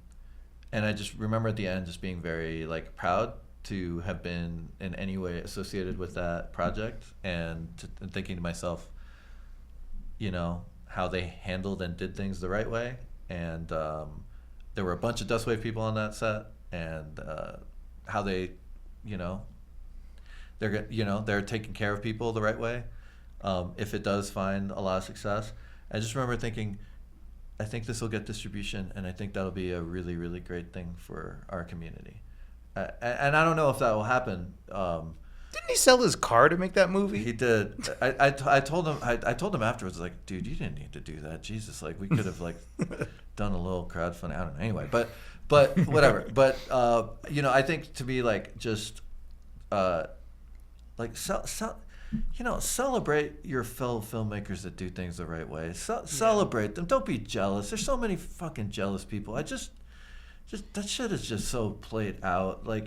I just remember at the end just being very proud to have been in any way associated with that project, and thinking to myself, how they handled and did things the right way. And there were a bunch of Dust Wave people on that set, and how they, they're taking care of people the right way. If it does find a lot of success, I just remember thinking, I think this will get distribution, and I think that'll be a really, really great thing for our community. And I don't know if that will happen. Didn't he sell his car to make that movie? He did. I told him afterwards, like, dude, you didn't need to do that. Jesus, we could have done a little crowdfunding. I don't know. Anyway, but whatever. But I think to be celebrate your fellow filmmakers that do things the right way. Celebrate them. Don't be jealous. There's so many fucking jealous people. I just that shit is just so played out. I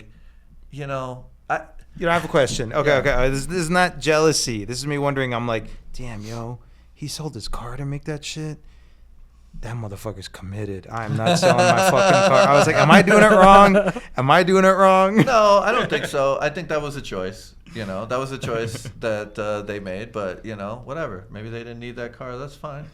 have a question. Okay. This is not jealousy. This is me wondering. I'm like, damn, he sold his car to make that shit. That motherfucker's committed. I'm not selling my fucking car. I was like, am I doing it wrong? No, I don't think so. I think that was a choice. That was a choice that they made. But, whatever. Maybe they didn't need that car. That's fine.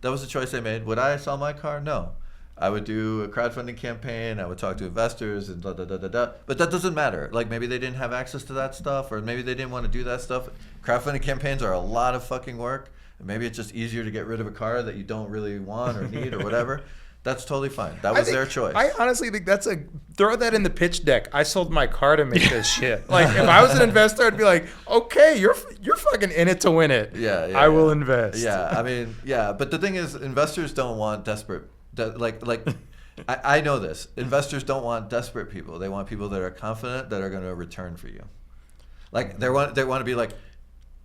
That was a choice they made. Would I sell my car? No. I would do a crowdfunding campaign. I would talk to investors and da-da-da-da-da. But that doesn't matter. Maybe they didn't have access to that stuff, or maybe they didn't want to do that stuff. Crowdfunding campaigns are a lot of fucking work. Maybe it's just easier to get rid of a car that you don't really want or need or whatever. That's totally fine. That was their choice. I honestly think throw that in the pitch deck. I sold my car to make this shit. If I was an investor, I'd be like, okay, you're fucking in it to win it. Yeah. I will invest. Yeah, I mean, yeah. But the thing is, investors don't want desperate. I know this. Investors don't want desperate people. They want people that are confident that are going to return for you. They want to be like,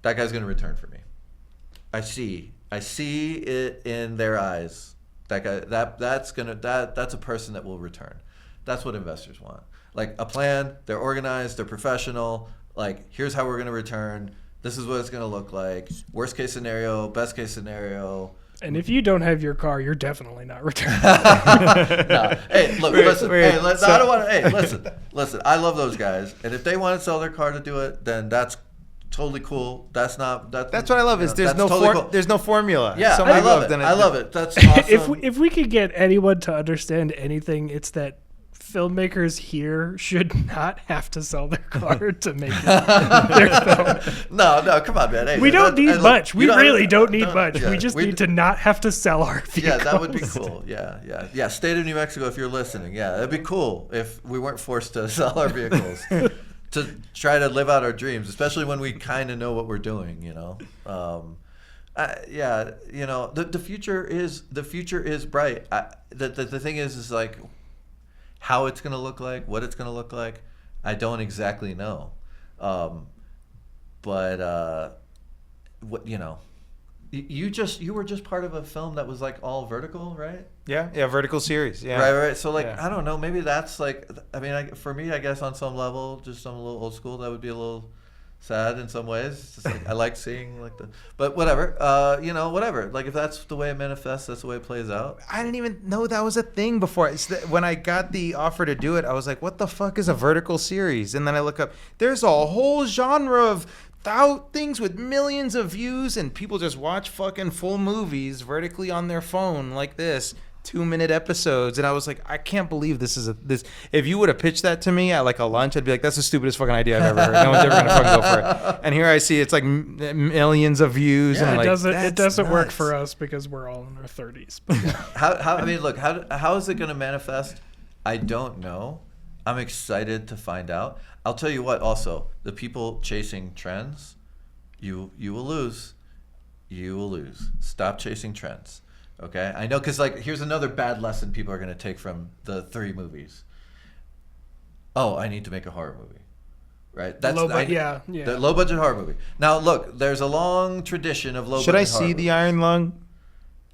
that guy's going to return for me. I see it in their eyes. That guy, that's a person that will return. That's what investors want. A plan. They're organized. They're professional. Here's how we're going to return. This is what it's going to look like. Worst case scenario. Best case scenario. And if you don't have your car, you're definitely not returning. No. Hey, look, listen. I don't want to. Hey, listen. I love those guys, and if they want to sell their car to do it, then that's totally cool. That's what I love is there's no cool. There's no formula. Yeah, so I love it. That's awesome. If we could get anyone to understand anything, it's that filmmakers here should not have to sell their car to make their film. No, come on, man. Hey, we don't need much. We really don't need much. Yeah, we just need to not have to sell our vehicles. Yeah, that would be cool. Yeah. State of New Mexico, if you're listening, that'd be cool if we weren't forced to sell our vehicles to try to live out our dreams, especially when we kind of know what we're doing. The future is bright. The thing is how it's going to look like, what it's going to look like, I don't exactly know. But you were just part of a film that was all vertical, right? Yeah, vertical series. Yeah. Right. So I don't know, maybe that's for me, I guess on some level, just some little old school, that would be a little sad in some ways. It's just like I like seeing like but whatever. Whatever. Like if that's the way it manifests, that's the way it plays out. I didn't even know that was a thing before. When I got the offer to do it, I was like, what the fuck is a vertical series? And then I look up, there's a whole genre of things with millions of views, and people just watch fucking full movies vertically on their phone like this. 2-minute episodes, and I was like, I can't believe this is this. If you would have pitched that to me at like a lunch, I'd be like, that's the stupidest fucking idea I've ever heard. No one's ever gonna fucking go for it. And here I see it's like millions of views, and I'm like, it doesn't work for us because we're all in our 30s. How is it gonna manifest? I don't know. I'm excited to find out. I'll tell you what. Also, the people chasing trends, you will lose. You will lose. Stop chasing trends. Okay, I know, because like here's another bad lesson people are going to take from the 3 movies. Oh, I need to make a horror movie, right? That's the low budget horror movie. Now look, there's a long tradition of low budget. Should I see The Iron Lung?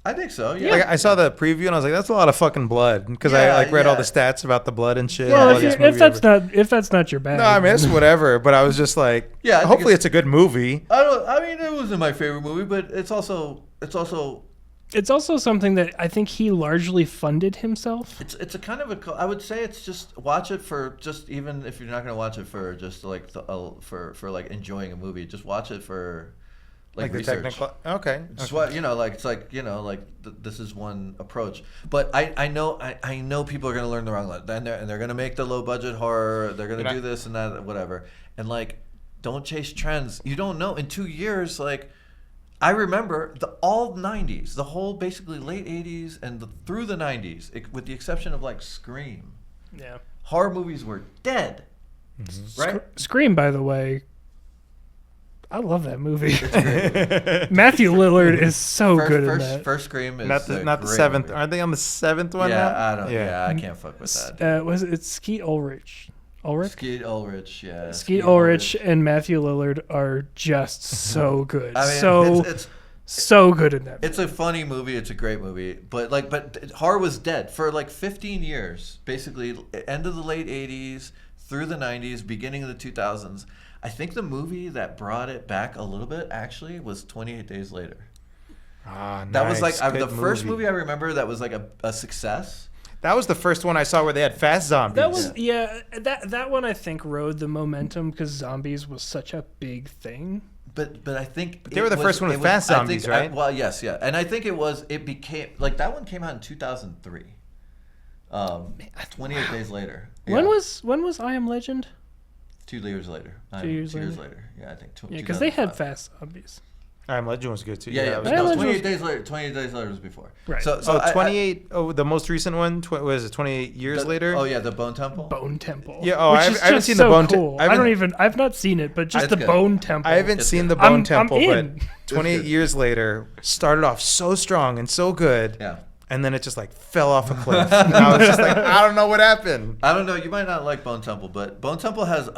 I think so. Yeah. Like, I saw the preview and I was like, that's a lot of fucking blood, because I read all the stats about the blood and shit. Well, if that's not your bag. No, I mean it's whatever. But I was just like, hopefully it's a good movie. I mean, it wasn't my favorite movie, but it's also something that I think he largely funded himself. It's a kind of I would say it's just watch it for just, even if you're not going to watch it for just like for like enjoying a movie, just watch it for like research. The technical. Okay. Just what this is one approach. But I know people are going to learn the wrong line, and they're going to make the low budget horror. They're going to do this and that, whatever. And like, don't chase trends. You don't know in 2 years, like. I remember all 90s, the whole basically late 80s and through the 90s, with the exception of like Scream. Yeah. Horror movies were dead. Mm-hmm. Right? Scream, by the way, I love that movie. Matthew Lillard is so good in that. First Scream is not the 7th. Movie. Aren't they on the 7th one now? I can't fuck with that. It's Skeet Ulrich. Skeet Ulrich, yeah. Skeet Ulrich and Matthew Lillard are just so good. I mean, it's so good in that movie. It's a funny movie. It's a great movie. But horror was dead for like 15 years, basically end of the late 80s through the 90s, beginning of the 2000s. I think the movie that brought it back a little bit actually was 28 Days Later. Ah, nice. That was like the first movie I remember that was like a success. That was the first one I saw where they had fast zombies. That was that one I think rode the momentum because zombies was such a big thing. But I think they were the first one with fast zombies, right? And I think it became like that one came out in 2003. 28 Days Later. Yeah. When was I Am Legend? 2 years later. 2 years later. Yeah, I think. Because they had fast zombies. I Am Legend was good too. Yeah. 28 Days Later. 28 Days Later was before. Right. So 28. The most recent one was it 28 years later? Oh yeah, the Bone Temple. Bone Temple. Yeah. Oh, I haven't seen the Bone Temple. I've not seen it, but just the good. Bone Temple. I haven't seen the Bone Temple, I'm but 28 years later started off so strong and so good. Yeah. And then it just like fell off a cliff. And I was just like, I don't know what happened. I don't know. You might not like Bone Temple, but Bone Temple has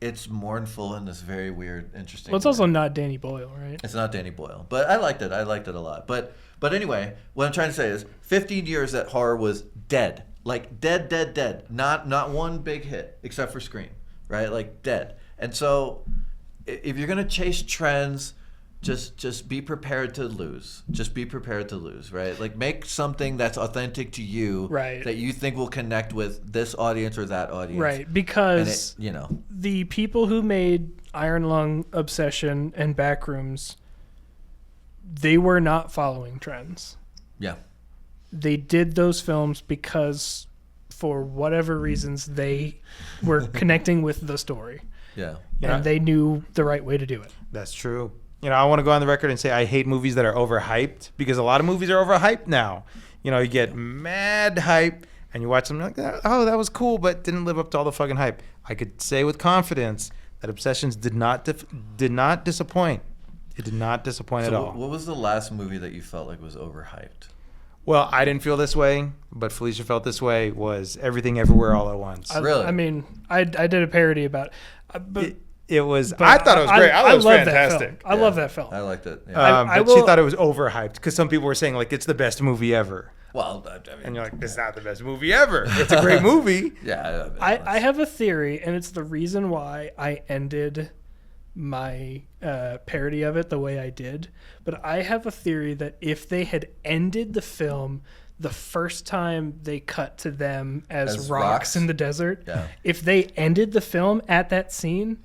it's mournful in this very weird, interesting. Well, it's also not Danny Boyle, right? It's not Danny Boyle, but I liked it. I liked it a lot. But anyway, what I'm trying to say is 15 years that horror was dead. Like dead. Not one big hit except for Scream, right? Like dead. And so if you're going to chase trends, just be prepared to lose. Just be prepared to lose, right? Like make something that's authentic to you, right? That you think will connect with this audience or that audience, right? Because the people who made Iron Lung, Obsession, and Backrooms, they were not following trends. Yeah, they did those films because, for whatever reasons, they were connecting with the story. Yeah, and they knew the right way to do it. That's true. I want to go on the record and say I hate movies that are overhyped, because a lot of movies are overhyped now. You get mad hype and you watch them like, oh, that was cool, but didn't live up to all the fucking hype. I could say with confidence that Obsessions did not disappoint. It did not disappoint at all. What was the last movie that you felt like was overhyped? Well, I didn't feel this way, but Felicia felt this way, was Everything Everywhere All at Once. Really? I mean, I did a parody about it, but... It was. I thought it was great. I thought it was fantastic. I love that film. I liked it. Yeah. But she thought it was overhyped because some people were saying like it's the best movie ever. Well, and you're like, it's not the best movie ever. It's a great movie. Yeah. I have a theory, and it's the reason why I ended my parody of it the way I did, but I have a theory that if they had ended the film the first time they cut to them as rocks in the desert, if they ended the film at that scene,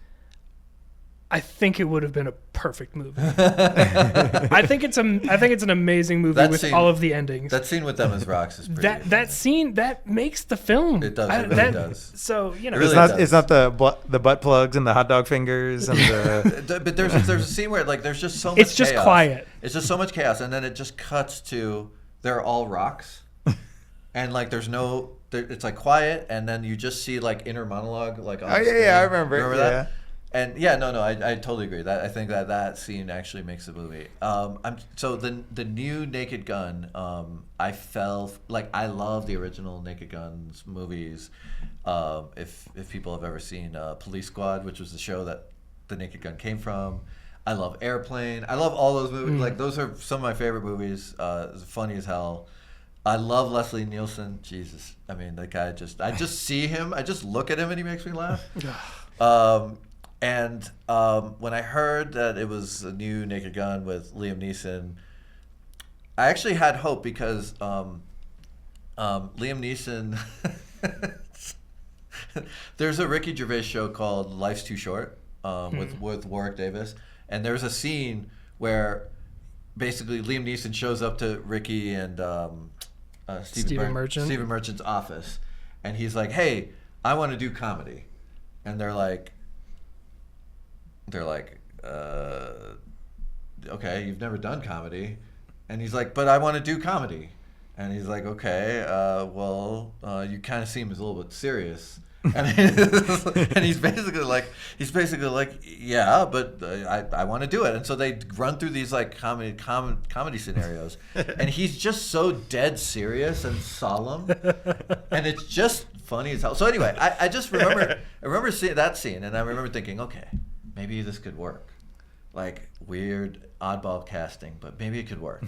I think it would have been a perfect movie. I think it's an amazing movie with all of the endings. That scene with them as rocks is pretty. That scene that makes the film. It does. It really does. So It really it's not the butt plugs and the hot dog fingers and the. But there's a scene where like there's just so much. It's just chaos. quiet. It's just so much chaos, and then it just cuts to they're all rocks, and like there's no. It's like quiet, and then you just see like inner monologue like. On screen. I remember. Remember that? And I totally agree. That I think that scene actually makes the movie. So the new Naked Gun. I felt like I love the original Naked Guns movies. If people have ever seen Police Squad, which was the show that the Naked Gun came from. I love Airplane. I love all those movies. Like those are some of my favorite movies. It's funny as hell. I love Leslie Nielsen. Jesus, I mean that guy. I just see him. I just look at him and he makes me laugh. And when I heard that it was a new Naked Gun with Liam Neeson, I actually had hope because Liam Neeson. There's a Ricky Gervais show called Life's Too Short with Warwick Davis, and there's a scene where basically Liam Neeson shows up to Ricky and Stephen Merchant's office, and he's like, "Hey, I want to do comedy," and they're like, okay, you've never done comedy. And he's like, but I want to do comedy. And he's like, okay, you kind of seem a little bit serious. And he's basically like, yeah, but I want to do it. And so they run through these like comedy scenarios, and he's just so dead serious and solemn, and it's just funny as hell. So anyway, I remember seeing that scene, and I remember thinking, okay, maybe this could work. Like weird oddball casting, but maybe it could work.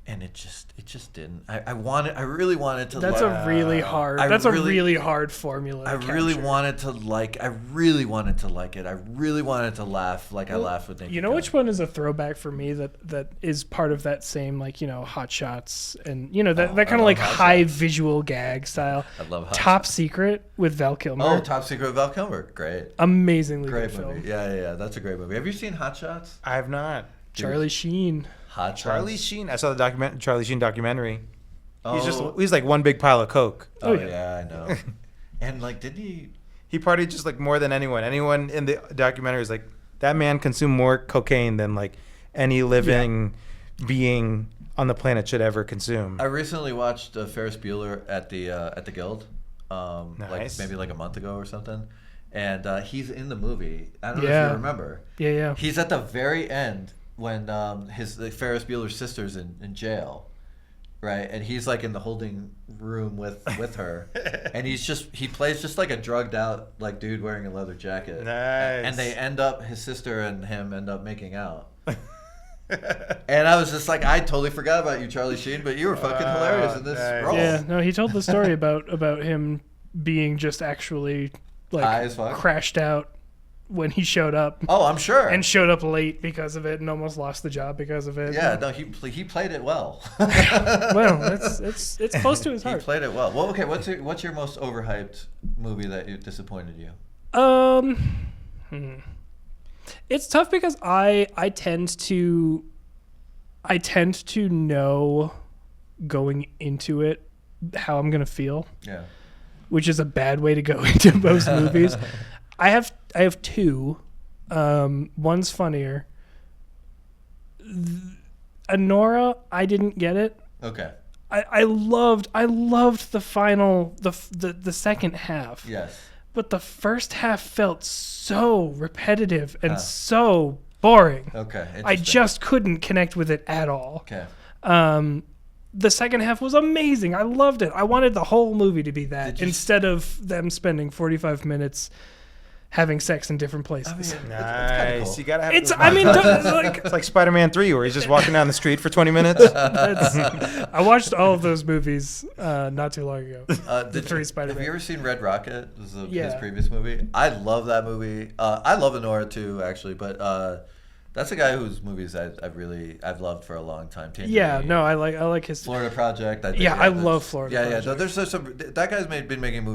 And it just didn't. I really wanted to. That's a really hard. That's a really hard formula. I really wanted to like it. I really wanted to laugh like I laughed with Naked You know Gun. which one is a throwback for me that is part of that same like Hot Shots and that kind of like high visual gag style. I love Hot Top Shots. Secret with Val Kilmer. Oh, Top Secret with Val Kilmer, great, amazingly great good movie. film. Yeah, that's a great movie. Have you seen Hot Shots? I have not. Charlie Sheen. Hot Shots. Charlie Sheen. I saw the Charlie Sheen documentary. Oh. He's like one big pile of coke. Oh yeah, I know. And like, didn't he? He partied just like more than anyone. Anyone in the documentary is like, that man consumed more cocaine than like any living being on the planet should ever consume. I recently watched Ferris Bueller at the Guild, Nice. like maybe like a month ago or something, and he's in the movie. I don't know if you remember. Yeah. He's at the very end when Ferris Bueller's sister's in jail, right? And he's like in the holding room with her, and he plays just like a drugged out like dude wearing a leather jacket. Nice. And his sister and him end up making out. And I was just like, I totally forgot about you, Charlie Sheen, but you were fucking hilarious in this role. Yeah, no, he told the story about him being just actually like high as fuck, crashed out when he showed up. Oh, I'm sure. And showed up late because of it and almost lost the job because of it. Yeah, no, he played it well. Well, it's close to his heart. He played it well. Well, okay, what's your most overhyped movie that disappointed you? It's tough because I tend to know going into it how I'm gonna feel. Yeah. Which is a bad way to go into most movies. I have two. One's funnier. Anora, I didn't get it. Okay. I loved the final the second half. Yes. But the first half felt so repetitive and so boring. Okay. I just couldn't connect with it at all. Okay. The second half was amazing. I loved it. I wanted the whole movie to be that instead of them spending 45 minutes having sex in different places. Nice. Cool. You gotta have. It's it's like Spider-Man 3, where he's just walking down the street for 20 minutes. I watched all of those movies not too long ago. The 3 Spider-Man. Have you ever seen Red Rocket? This is his previous movie. I love that movie. I love Honora too, actually, but that's a guy whose movies I've loved for a long time. Yeah, no, I like his Florida Project. I love Florida. Yeah, Project. There's some that guy's been making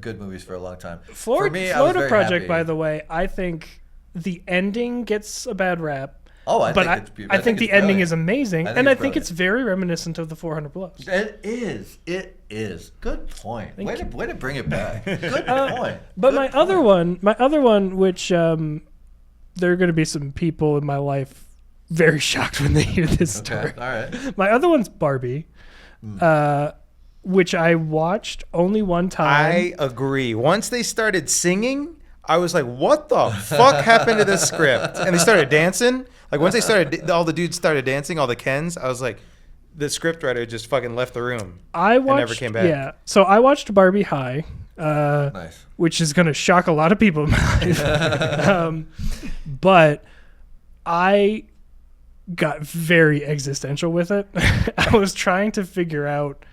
good movies for a long time. For me, Florida Project, by the way, I think the ending gets a bad rap. I think the ending is amazing, and I think it's very reminiscent of the 400 Blows. It is. Good point. Way to bring it back. Good point. But my other one, which there are going to be some people in my life very shocked when they hear this story. All right. My other one's Barbie, which I watched only one time. I agree. Once they started singing, I was like, what the fuck happened to this script? And they started dancing. Like, once they started, all the dudes started dancing, all the Kens, I was like, the scriptwriter just fucking left the room and never came back. Yeah. So I watched Barbie High. Nice. Which is going to shock a lot of people in my life. But I got very existential with it. I was trying to figure out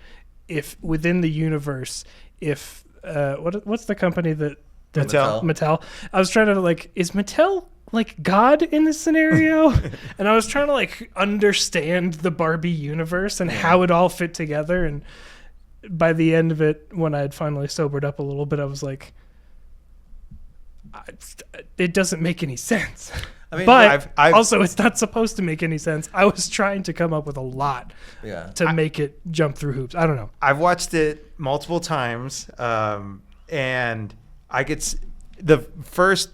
if within the universe, if what's the company that Mattel. I was trying to is Mattel like God in this scenario? And I was trying to understand the Barbie universe and how it all fit together. And by the end of it, when I had finally sobered up a little bit, I was like, it doesn't make any sense. I mean, but also it's not supposed to make any sense. I was trying to come up with a lot to make it jump through hoops. I don't know. I've watched it multiple times, and I get the first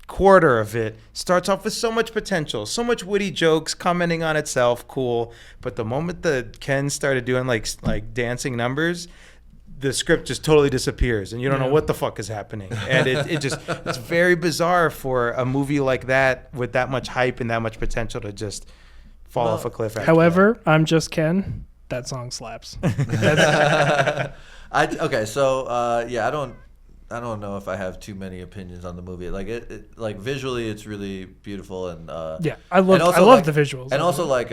quarter of it starts off with so much potential, so much witty jokes, commenting on itself, cool. But the moment the Ken started doing like dancing numbers, the script just totally disappears, and you don't know what the fuck is happening. And it's very bizarre for a movie like that with that much hype and that much potential to just fall off a cliff. However, I'm Just Ken. That song slaps. I don't know if I have too many opinions on the movie. Like visually, it's really beautiful, and I love the visuals. And also like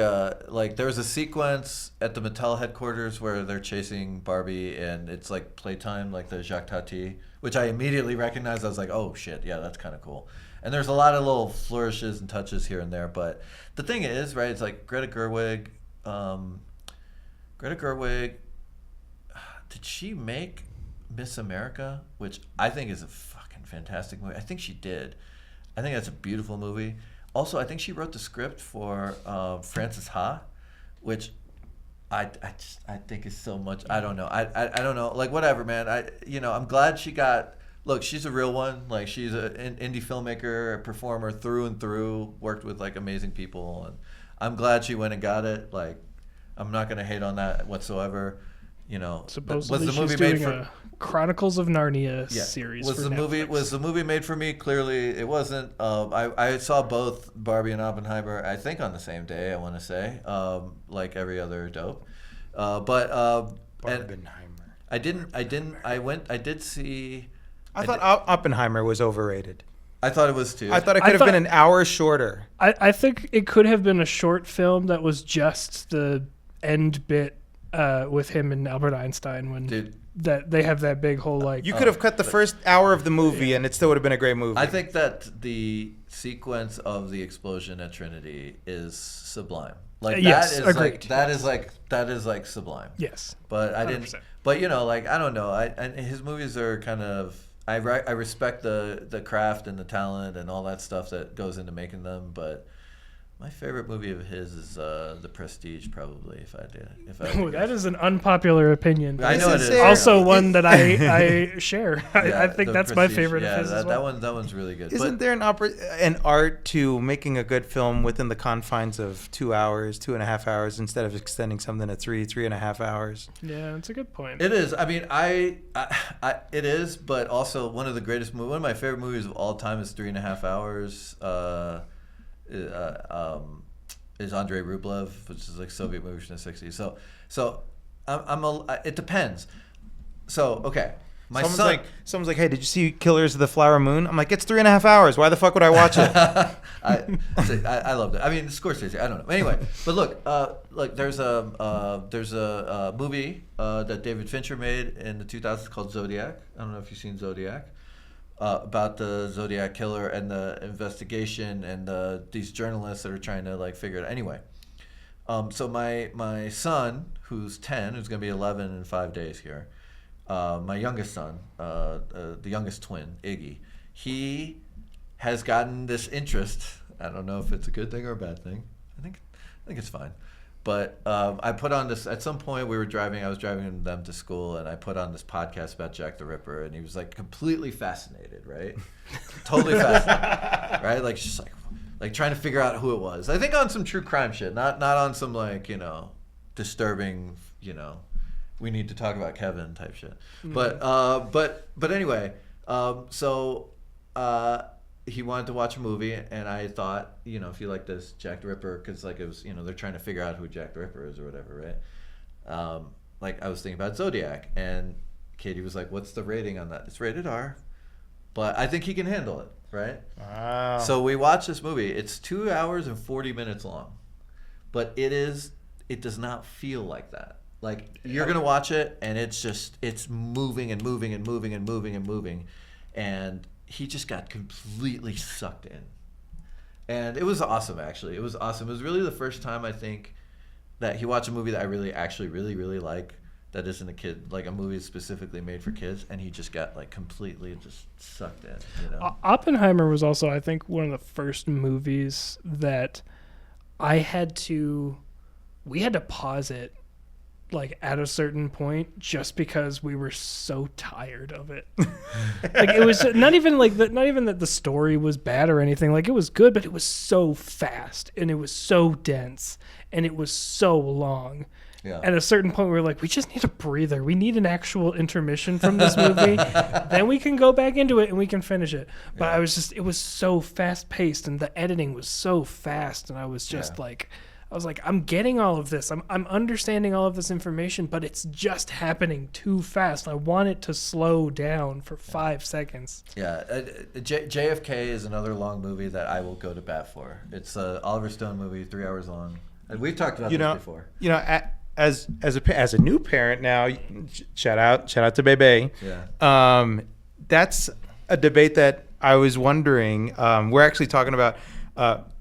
there was a sequence at the Mattel headquarters where they're chasing Barbie, and it's like playtime, like the Jacques Tati, which I immediately recognized. I was like, oh shit, yeah, that's kind of cool. And there's a lot of little flourishes and touches here and there, but the thing is, right? It's like Greta Gerwig. Did she make Miss America, which I think is a fucking fantastic movie? I think she did. I think that's a beautiful movie. Also, I think she wrote the script for Frances Ha, which I think is so much. I don't know. I don't know. Like, whatever, man. I'm glad she got. Look, she's a real one. Like, she's an indie filmmaker, a performer through and through. Worked with amazing people, and I'm glad she went and got it. Like, I'm not gonna hate on that whatsoever. Supposedly was the movie made for Chronicles of Narnia series. Was the movie made for me? Clearly, it wasn't. I saw both Barbie and Oppenheimer, I think, on the same day. I want to say, like every other dope. Oppenheimer. I did see. I thought Oppenheimer was overrated. I thought it was too. I thought it could have been an hour shorter. I think it could have been a short film that was just the end bit. With him and Albert Einstein that they have that big whole you could have cut the first hour of the movie and it still would have been a great movie. I think that the sequence of the explosion at Trinity is sublime. Yes, agreed. That is sublime. Yes, but I 100%. Didn't. But I don't know. And his movies are kind of. I respect the craft and the talent and all that stuff that goes into making them, but. My favorite movie of his is The Prestige, probably. If I that is an unpopular opinion. I know it is. Also one that I share. I think that's Prestige, my favorite of his as well. That one's really good. Isn't there an art to making a good film within the confines of 2 hours, 2.5 hours, instead of extending something to 3.5 hours? Yeah, that's a good point. It is. I mean, it is, but also one of my favorite movies of all time is 3.5 Hours. Is Andrei Rublev, which is like Soviet movie from the 60s. So it depends. So okay, My someone's like, hey, did you see Killers of the Flower Moon? I'm like, it's 3.5 hours. Why the fuck would I watch it? I loved it. I mean, Scorsese. I don't know. Anyway, but look, there's a movie that David Fincher made in the 2000s called Zodiac. I don't know if you've seen Zodiac. About the Zodiac killer and the investigation and these journalists that are trying to like figure it out. Anyway, so my son, who's 10, who's gonna be 11 in 5 days here. My youngest son, the youngest twin, Iggy, he has gotten this interest. I don't know if it's a good thing or a bad thing. I think it's fine. But I put on this, at some point I was driving them to school, and I put on this podcast about Jack the Ripper, and he was like completely fascinated, right? Totally fascinated, right? Like just like trying to figure out who it was. I think on some true crime shit, not on some like, disturbing, we need to talk about Kevin type shit. Mm-hmm. But anyway, so he wanted to watch a movie, and I thought, if you like this Jack the Ripper, because like it was, they're trying to figure out who Jack the Ripper is or whatever, right? Like I was thinking about Zodiac, and Katie was like, "What's the rating on that?" It's rated R, but I think he can handle it, right? Wow. So we watched this movie. It's 2 hours and 40 minutes long, but it does not feel like that. Like you're gonna watch it, and it's moving and moving and moving and moving and moving, and he just got completely sucked in. And it was awesome, actually. It was awesome. It was really the first time, I think, that he watched a movie that I really like, that isn't a movie specifically made for kids, and he just got like completely just sucked in. Oppenheimer was also, I think, one of the first movies that we had to pause it like at a certain point just because we were so tired of it. Like it was not even that the story was bad or anything. Like it was good, but it was so fast and it was so dense and it was so long. Yeah. At a certain point we were like, we just need a breather. We need an actual intermission from this movie. Then we can go back into it and we can finish it. But yeah. It was so fast paced and the editing was so fast, and I was just like, I'm getting all of this. I'm understanding all of this information, but it's just happening too fast. I want it to slow down for 5 seconds. Yeah. JFK is another long movie that I will go to bat for. It's an Oliver Stone movie, 3 hours long. And we've talked about this before. As a new parent now, shout out to Bebe. Yeah. That's a debate that I was wondering. We're actually talking about.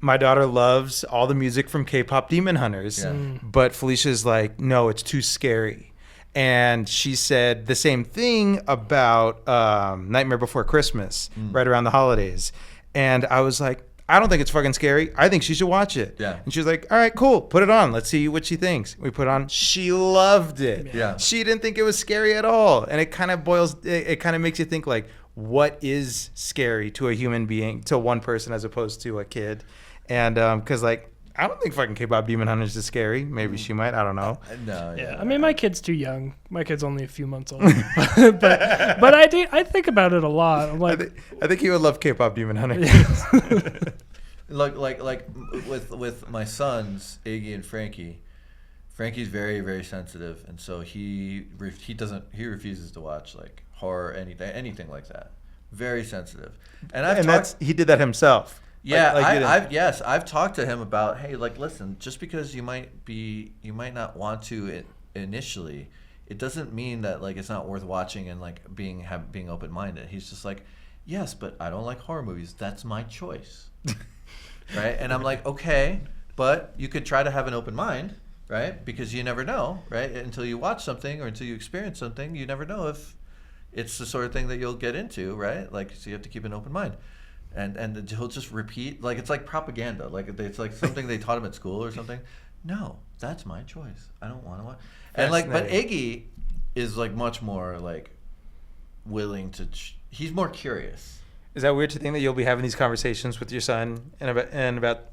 My daughter loves all the music from K-pop Demon Hunters, but Felicia's like, no, it's too scary. And she said the same thing about Nightmare Before Christmas, right around the holidays. And I was like, I don't think it's fucking scary. I think she should watch it. Yeah. And she was like, all right, cool. Put it on. Let's see what she thinks. We put it on. She loved it. Yeah. She didn't think it was scary at all. And it kind of makes you think like, what is scary to a human being, to one person as opposed to a kid? And because like, I don't think fucking K-pop Demon Hunters is scary. Maybe she might. I don't know. No. Yeah. I mean, my kid's too young. My kid's only a few months old. but I think about it a lot. I'm like, I think he would love K-pop Demon Hunters. like with my sons, Iggy and Frankie. Frankie's very, very sensitive, and so he refuses to watch like horror, anything like that. Very sensitive. And he did that himself. Yeah, I've talked to him about, hey, like, listen, just because you might not want to initially, it doesn't mean that like it's not worth watching and like being open-minded. He's just like, yes, but I don't like horror movies. That's my choice, right? And I'm like, okay, but you could try to have an open mind, right? Because you never know, right? Until you watch something or until you experience something, you never know if it's the sort of thing that you'll get into, right? Like, so you have to keep an open mind. And he'll just repeat, like it's like propaganda, like it's like something they taught him at school or something. No, that's my choice. I don't want to watch. And like, but Iggy is like much more like willing to. He's more curious. Is that weird to think that you'll be having these conversations with your son in about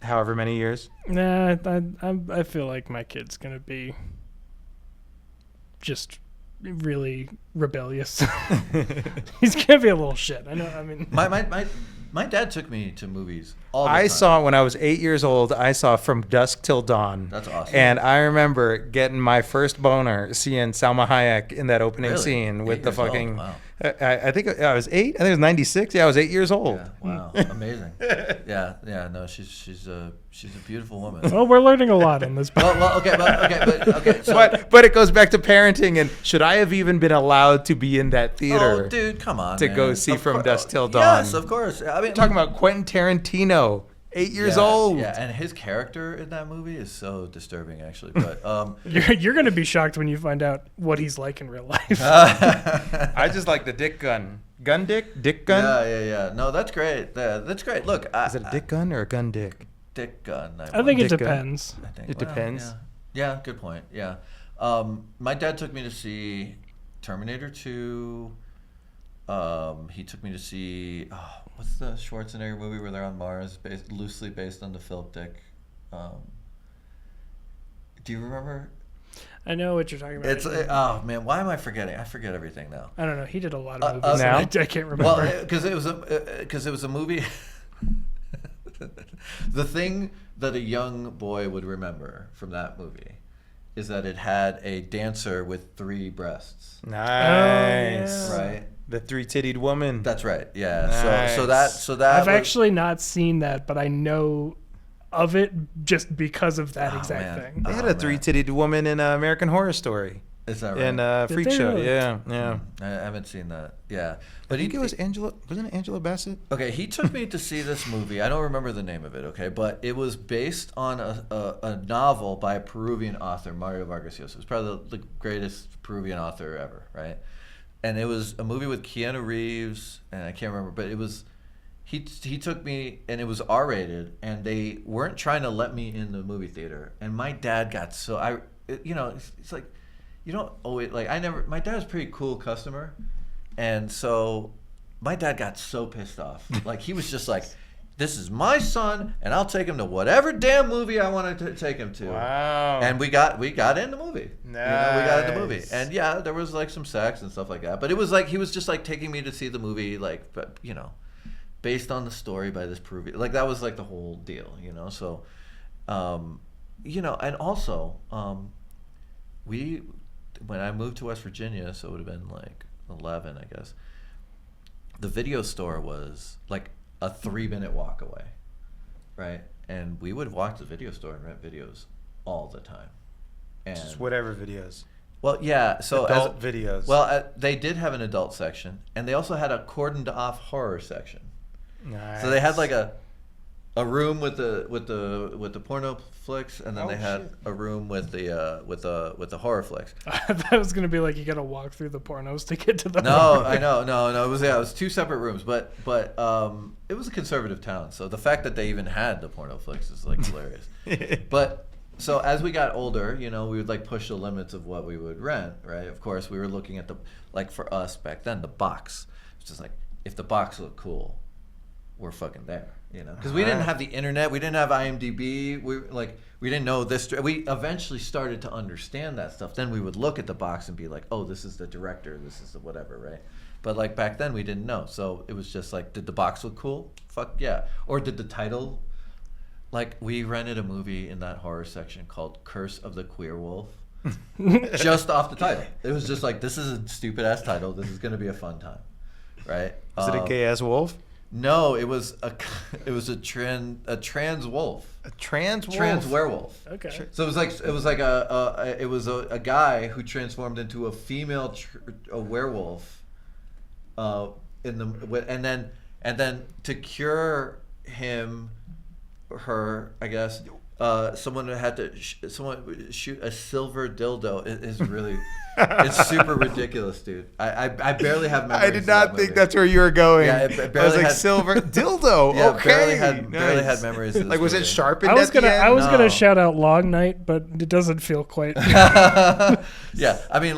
however many years? Nah, I feel like my kid's gonna be just my He's gonna be a little shit. I know. I mean, my My dad took me to movies all the time. I saw when I was 8 years old. I saw From Dusk Till Dawn. That's awesome. And I remember getting my first boner seeing Salma Hayek in that opening scene with the fucking. Wow. I think I was 8. I think it was 96. Yeah, I was 8 years old. Yeah, wow, amazing. Yeah. No, she's a beautiful woman. Well, we're learning a lot on this. Okay. So, But it goes back to parenting and should I have even been allowed to be in that theater? oh, dude, come on, to man. go see Of From cour- Dusk Till Dawn. Yes, of course. I mean, Talking about Quentin Tarantino, 8 years yeah, old. Yeah, and his character in that movie is so disturbing, actually. But You're going to be shocked when you find out what he's like in real life. I just like the dick gun. Gun dick? Dick gun? Yeah. No, that's great. That's great. Look, Is it a dick gun or a gun dick? dick gun? I think it Dick gun. depends. I think. It depends. Yeah, good point. Yeah. My dad took me to see Terminator 2. He took me to see what's the Schwarzenegger movie where they're on Mars, loosely based on the Philip Dick. Do you remember? I know what you're talking about. It's oh man, why am I forgetting? I forget everything now. I don't know. He did a lot of movies. now? I can't remember. Well, because it was a movie. The thing that a young boy would remember from that movie is that it had a dancer with 3 breasts. Nice. yeah. Right. The 3-tittied woman. That's right. Yeah. Nice. So that I've was, actually not seen that, but I know of it just because of that Oh, exact man. thing. They had Oh, a man. 3-tittied woman in American Horror Story. Is that right? In Freak they Show. really? Yeah. I haven't seen that. Yeah. But But I think it was Angela. Wasn't it Angela Bassett? Okay, he took me to see this movie. I don't remember the name of it, okay? But it was based on a novel by a Peruvian author, Mario Vargas Llosa. It's probably the greatest Peruvian author ever, right? And it was a movie with Keanu Reeves, and I can't remember, but it was... He took me, and it was R-rated, and they weren't trying to let me in the movie theater. And my dad got so... it's like... You don't always... My dad was a pretty cool customer. And so my dad got so pissed off. Like, he was just like, this is my son, and I'll take him to whatever damn movie I want to take him to. Wow. And we got in the movie. Nice. We got in the movie. And yeah, there was like some sex and stuff like that. But it was like, he was just like taking me to see the movie, like, based on the story by this Peruvian. Like, that was like the whole deal, So, and also, when I moved to West Virginia, so it would have been like 11, I guess. The video store was like a 3-minute walk away, right? And we would walk to the video store and rent videos all the time. And Just whatever videos. well, yeah. So Adult videos. Well, they did have an adult section, and they also had a cordoned off horror section. Nice. So they had like a room with the porno flicks, and then they had a room with the horror flicks. I thought it was going to be like you got to walk through the pornos to get to the No, I know, no. It was 2 separate rooms, but it was a conservative town, so the fact that they even had the porno flicks is like hilarious. But so as we got older, we would like push the limits of what we would rent, right? Of course, we were looking at for us back then, the box. It's just like, if the box looked cool, we're fucking there, because we didn't have the internet, we didn't have IMDb, we didn't know this. We eventually started to understand that stuff. Then we would look at the box and be like, oh, this is the director, this is the whatever, right? But like back then we didn't know, so it was just like, did the box look cool? Fuck yeah. Or did the title? Like, we rented a movie in that horror section called Curse of the Queer Wolf. Just off the title. It was just like, this is a stupid ass title. This is gonna be a fun time, right? Was it a gay ass wolf? No, it was a trans wolf. A trans wolf? Trans werewolf. Okay. So it was a guy who transformed into a female a werewolf, and then to cure her, I guess, someone had to shoot a silver dildo. It is really, it's super ridiculous, dude. I barely have memories. I did not think that's where you were going. Yeah, I was like, silver dildo. Yeah, okay. barely had memories of this Like, was it movie. sharpened I was at the end? gonna No. shout out Long Night, but it doesn't feel quite. Yeah, I mean,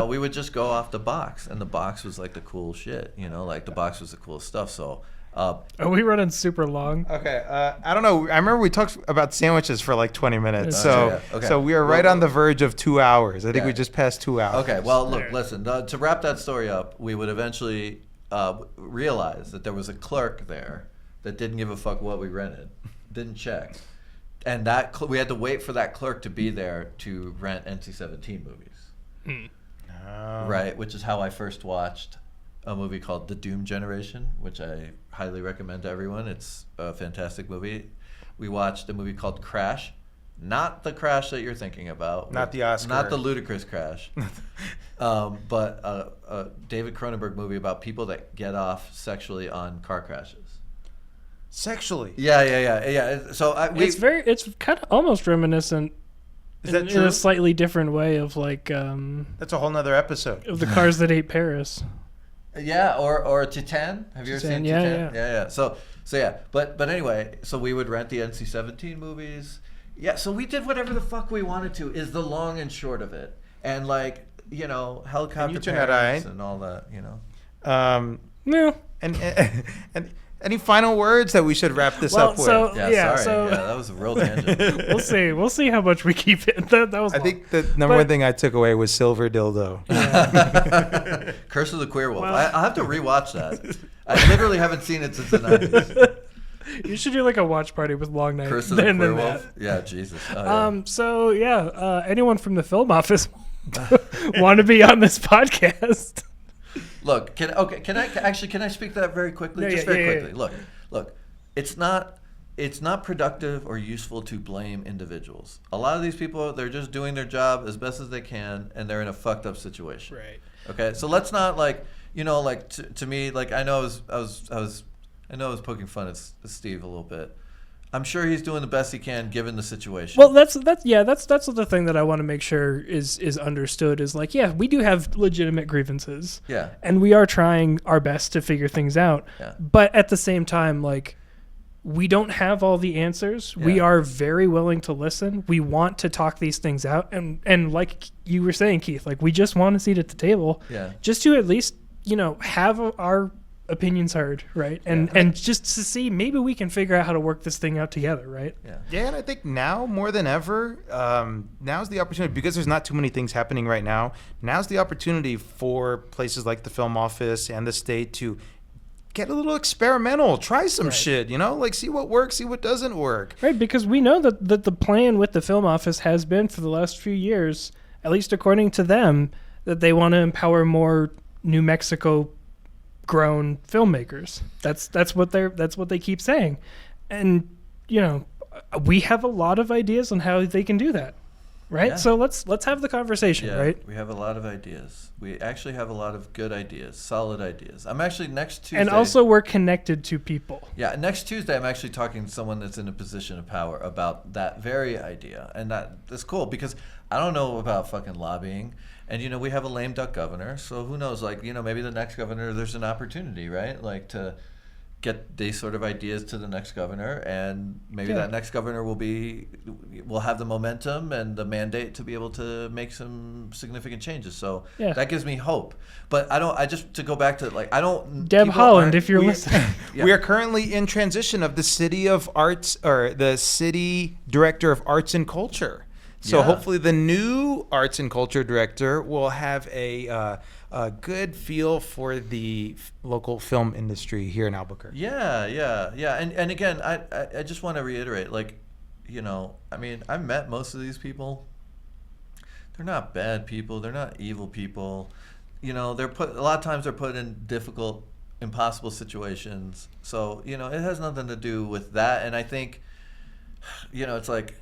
we would just go off the box, and the box was like the cool shit, like the box was the cool stuff. So, Are we running super long? Okay, I don't know. I remember we talked about sandwiches for like 20 minutes. So, yeah, okay. so we are right on the verge of 2 hours. I think Yeah. we just passed 2 hours. okay, well, look, listen. To wrap that story up, we would eventually realize that there was a clerk there that didn't give a fuck what we rented, didn't check, and we had to wait for that clerk to be there to rent NC-17 movies. Right, which is how I first watched a movie called The Doom Generation, which I highly recommend to everyone. It's a fantastic movie. We watched a movie called Crash. Not the Crash that you're thinking about. Not the Oscar. Not the ludicrous Crash. But a David Cronenberg movie about people that get off sexually on car crashes. Sexually? Yeah. So it's kind of almost reminiscent. Is that in true? a slightly different way of like That's a whole nother episode. of the cars that ate Paris. Yeah, or Titan. Have you ever seen Titan? Yeah. So yeah. But anyway, so we would rent the NC-17 movies. Yeah, so we did whatever the fuck we wanted to, is the long and short of it. And like, helicopter parents and all that, No. And any final words that we should wrap this up with? Sorry. That was a real tangent. We'll see how much we keep it. That was I long. think the number one thing I took away was silver dildo. Curse of the Queer Wolf. I'll have to rewatch that. I literally haven't seen it since the 90s. You should do like a watch party with Long Night. Curse of the Queer Wolf. Yeah, Jesus. Oh, yeah. Anyone from the film office want to be on this podcast? Look, can I speak to that very quickly? Quickly. Look. It's not productive or useful to blame individuals. A lot of these people, they're just doing their job as best as they can, and they're in a fucked up situation. Right. Okay. So let's not to me, like I know I was poking fun at Steve a little bit. I'm sure he's doing the best he can given the situation. Well, that's the thing that I want to make sure is understood is like, yeah, we do have legitimate grievances. Yeah. And we are trying our best to figure things out. Yeah. But at the same time, like, we don't have all the answers. Yeah. We are very willing to listen. We want to talk these things out. And like you were saying, Keith, like, we just want a seat at the table. Yeah. Just to at least, have our opinions heard, right? And just to see, maybe we can figure out how to work this thing out together, right? Yeah, and I think now more than ever, now's the opportunity, because there's not too many things happening right now. Now's the opportunity for places like the Film Office and the state to get a little experimental, try some shit, like see what works, see what doesn't work. Right, because we know that the plan with the Film Office has been for the last few years, at least according to them, that they want to empower more New Mexico grown filmmakers. That's what they keep saying. And we have a lot of ideas on how they can do that. Right? Yeah. So let's have the conversation, right? We have a lot of ideas. We actually have a lot of good ideas, solid ideas. I'm actually next Tuesday. And also we're connected to people. Yeah, next Tuesday I'm actually talking to someone that's in a position of power about that very idea. And that's cool because I don't know about fucking lobbying. And we have a lame duck governor, so who knows, like, maybe the next governor there's an opportunity, right? Like to get these sort of ideas to the next governor, and maybe that next governor will have the momentum and the mandate to be able to make some significant changes. So that gives me hope. But to go back to like, I don't. Deb Holland, if you're listening. We are currently in transition of the city of arts, or the city director of arts and culture. So hopefully the new arts and culture director will have a good feel for the local film industry here in Albuquerque. Yeah. And again, I just want to reiterate, like, I've met most of these people. They're not bad people. They're not evil people. A lot of times they're put in difficult, impossible situations. So, it has nothing to do with that. And I think, it's like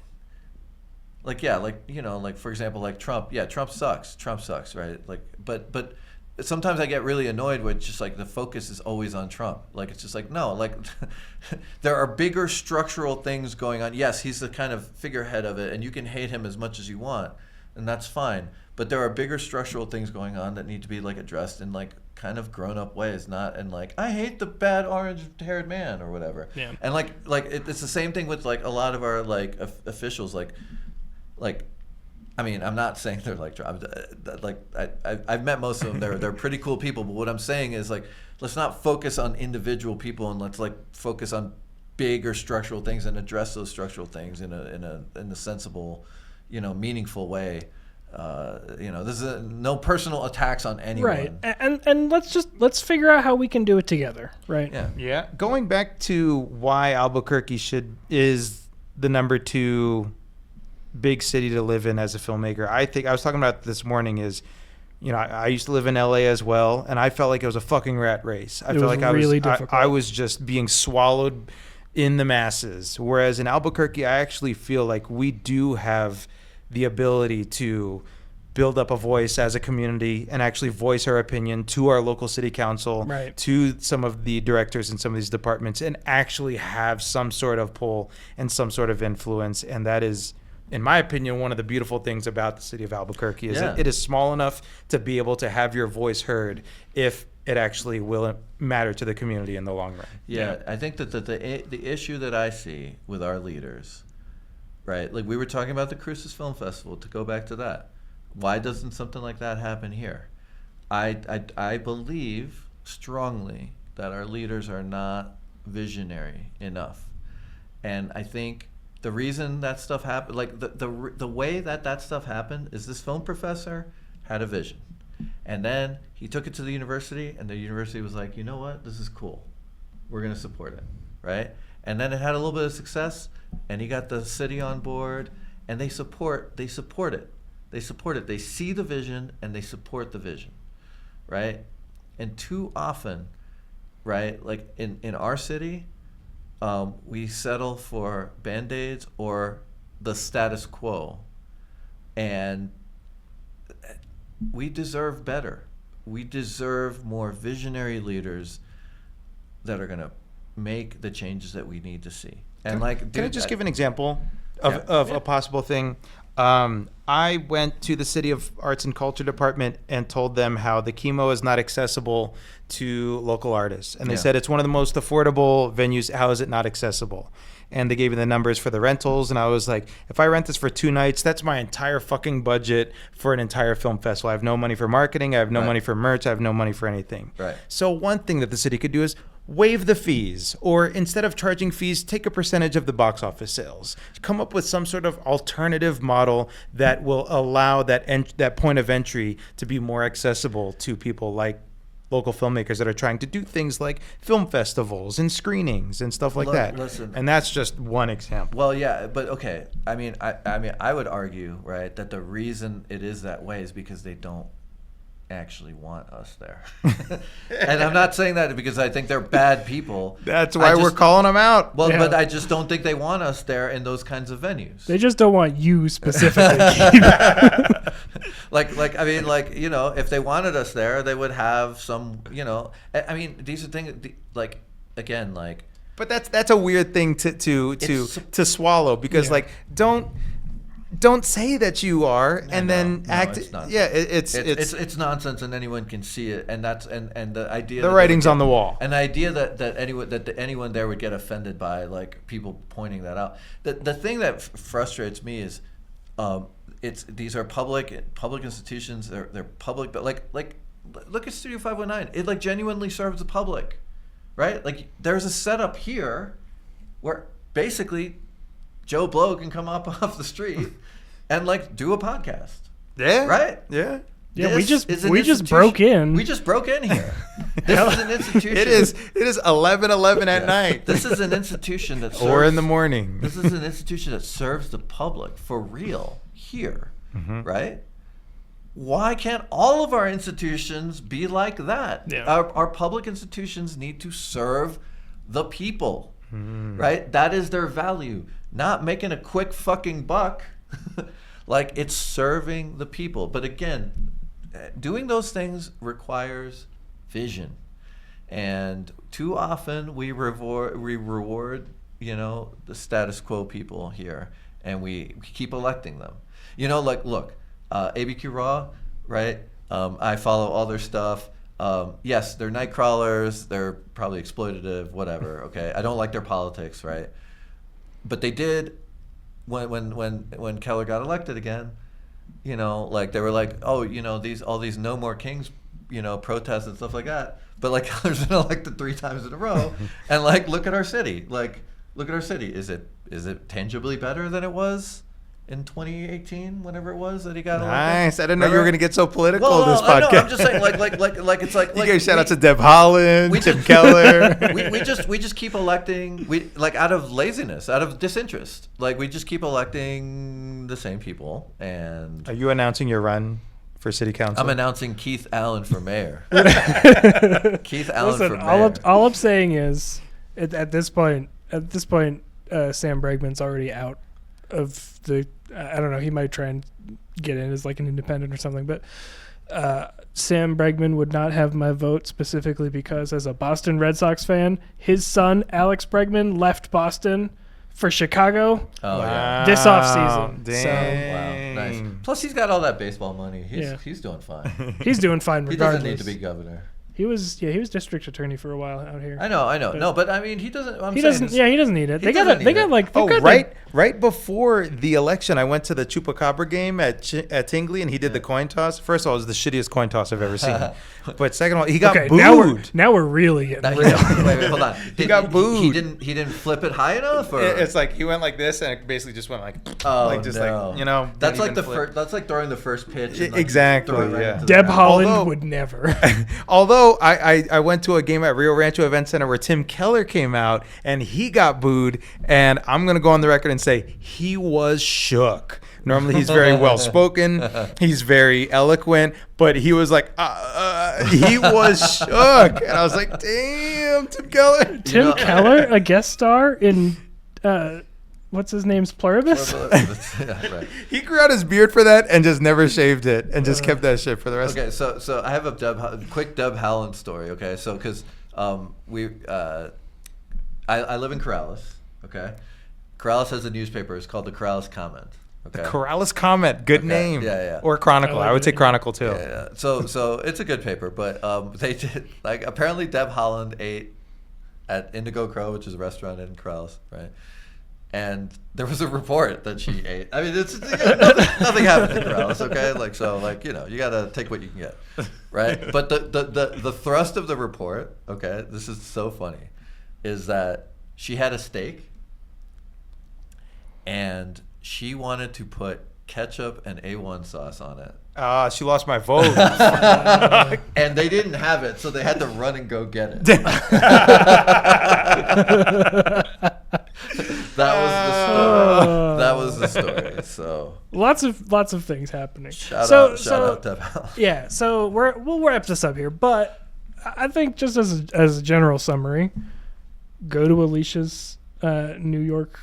for example, like Trump. Yeah, Trump sucks. Trump sucks, right? Like, but sometimes I get really annoyed with just like the focus is always on Trump. Like, it's just like, no, like there are bigger structural things going on. Yes, he's the kind of figurehead of it, and you can hate him as much as you want, and that's fine. But there are bigger structural things going on that need to be like addressed in like kind of grown-up ways, not in like, I hate the bad orange-haired man or whatever. Yeah. And like it's the same thing with like a lot of our like officials, like, I'm not saying they're like I've met most of them. They're pretty cool people. But what I'm saying is like, let's not focus on individual people, and let's like focus on bigger structural things and address those structural things in a sensible, meaningful way. This is no personal attacks on anyone. Right. And let's figure out how we can do it together. Right. Yeah. Going back to why Albuquerque is the number 2 big city to live in as a filmmaker. I think I was talking about this morning is, I used to live in LA as well, and I felt like it was a fucking rat race. I felt like I was just being swallowed in the masses. Whereas in Albuquerque, I actually feel like we do have the ability to build up a voice as a community and actually voice our opinion to our local city council, right, to some of the directors in some of these departments, and actually have some sort of pull and some sort of influence. And that is, in my opinion, one of the beautiful things about the city of Albuquerque is that it is small enough to be able to have your voice heard if it actually will matter to the community in the long run. Yeah. I think that the issue that I see with our leaders, right? Like we were talking about the Cruces Film Festival, to go back to that. Why doesn't something like that happen here? I believe strongly that our leaders are not visionary enough. And I think the reason that stuff happened, like the way that stuff happened, is this film professor had a vision. And then he took it to the university, and the university was like, you know what, this is cool. We're going to support it, right? And then it had a little bit of success, and he got the city on board, and they support it. They support it. They see the vision, and they support the vision, right? And too often, right, like in our city, we settle for Band-Aids or the status quo. And we deserve better. We deserve more visionary leaders that are going to make the changes that we need to see. And can I just give an example of a possible thing? I went to the City of Arts and Culture Department and told them how the chemo is not accessible to local artists. And they said it's one of the most affordable venues. How is it not accessible? And they gave me the numbers for the rentals. And I was like, if I rent this for 2 nights, that's my entire fucking budget for an entire film festival. I have no money for marketing. I have no money for merch. I have no money for anything. Right. So one thing that the city could do is waive the fees, or instead of charging fees, take a percentage of the box office sales. Come up with some sort of alternative model that will allow that point of entry to be more accessible to people like local filmmakers that are trying to do things like film festivals and screenings and stuff like that. Listen, and that's just one example. Well, yeah, but okay. I mean, I would argue, right, that the reason it is that way is because they don't actually want us there. And I'm not saying that because I think they're bad people. That's why we're calling them out. Well, but I just don't think they want us there in those kinds of venues. They just don't want you specifically. If they wanted us there, they would have some, I mean, these are things like, again, like. But that's a weird thing to swallow, because don't say that you are and then act. It's nonsense. Yeah, it's nonsense, and anyone can see it, and that's and the idea. The writing's on the wall. And the idea that anyone there would get offended by like people pointing that out. The thing that frustrates me is, these are public institutions. They're public, but like look at Studio 519. It like genuinely serves the public, right? Like there's a setup here where basically Joe Blow can come up off the street and like do a podcast. Yeah. Right? Yeah. Yeah, we just broke in. We just broke in here. This is an institution. It is 11:11 at night. This is an institution that serves, or in the morning. This is an institution that serves the public for real here, right? Why can't all of our institutions be like that? Yeah. Our public institutions need to serve the people, right? That is their value. Not making a quick fucking buck. Like, it's serving the people. But again, doing those things requires vision. And too often we reward, the status quo people here, and we keep electing them. Look, ABQ Raw, right? I follow all their stuff. Yes, they're night crawlers. They're probably exploitative, whatever. Okay, I don't like their politics, right? But they did, when Keller got elected again, they were like, oh, all these No More Kings, protests and stuff like that. But like Keller's been elected 3 times in a row, and like look at our city. Is it tangibly better than it was, in 2018, whenever it was that he got elected. Nice. I didn't know you were going to get so political Well, this no, podcast. no, I'm just saying, like it's like. You gave shout out to Deb Holland, Tim just, Keller. we just keep electing, out of laziness, out of disinterest. Like, we just keep electing the same people. And Are you announcing your run for city council? I'm announcing Keith Allen for mayor. Keith Allen Listen, for mayor. all I'm saying is, at this point, Sam Bregman's already out of the. I don't know. He might try and get in as like an independent or something, but Sam Bregman would not have my vote specifically because, as a Boston Red Sox fan, his son Alex Bregman left Boston for Chicago this offseason. Dang. Wow, nice. Plus, he's got all that baseball money. He's doing fine. He's doing fine He regardless. doesn't need to be governor. He was district attorney for a while out here. I know. No, but I mean, he doesn't. He doesn't need it. They got Right before the election, I went to the Chupacabra game at Tingley, and he did the coin toss. First of all, it was the shittiest coin toss I've ever seen. But second of all, he got booed. Now we're really getting real. Wait, hold on. He got booed. He didn't flip it high enough, or it's like he went like this, and it basically just went like, That's like the first. That's like throwing the first pitch. And, like, exactly. throwing it right Yeah. into the Deb ground. Holland would never. Although I went to a game at Rio Rancho Event Center where Tim Keller came out and he got booed, and I'm gonna go on the record and say he was shook. Normally he's very well spoken, he's very eloquent, but he was like, he was shook, and I was like, damn, Tim Keller. Tim Keller, a guest star in what's his name's Pluribus? Yeah, right. He grew out his beard for that and just never shaved it and just kept that shit for the rest. Okay, so I have a quick Deb Holland story. Okay, so because I live in Corrales. Okay, Corrales has a newspaper. It's called the Corrales Comment. Okay. The Corrales Comment, good name. Yeah. Or Chronicle. I would say Chronicle too. Yeah. So it's a good paper, but they did, like, apparently Deb Holland ate at Indigo Crow, which is a restaurant in Corrales, right? And there was a report that she ate. I mean, it's nothing happened in Corrales, okay? You gotta take what you can get, right? But the thrust of the report, okay, this is so funny, is that she had a steak, and she wanted to put ketchup and A1 sauce on it. She lost my vote. And they didn't have it, so they had to run and go get it. That was the story. So lots of things happening. Shout out Deb Holland. Yeah, so we'll wrap this up here, but I think just as a general summary, go to Alicia's New York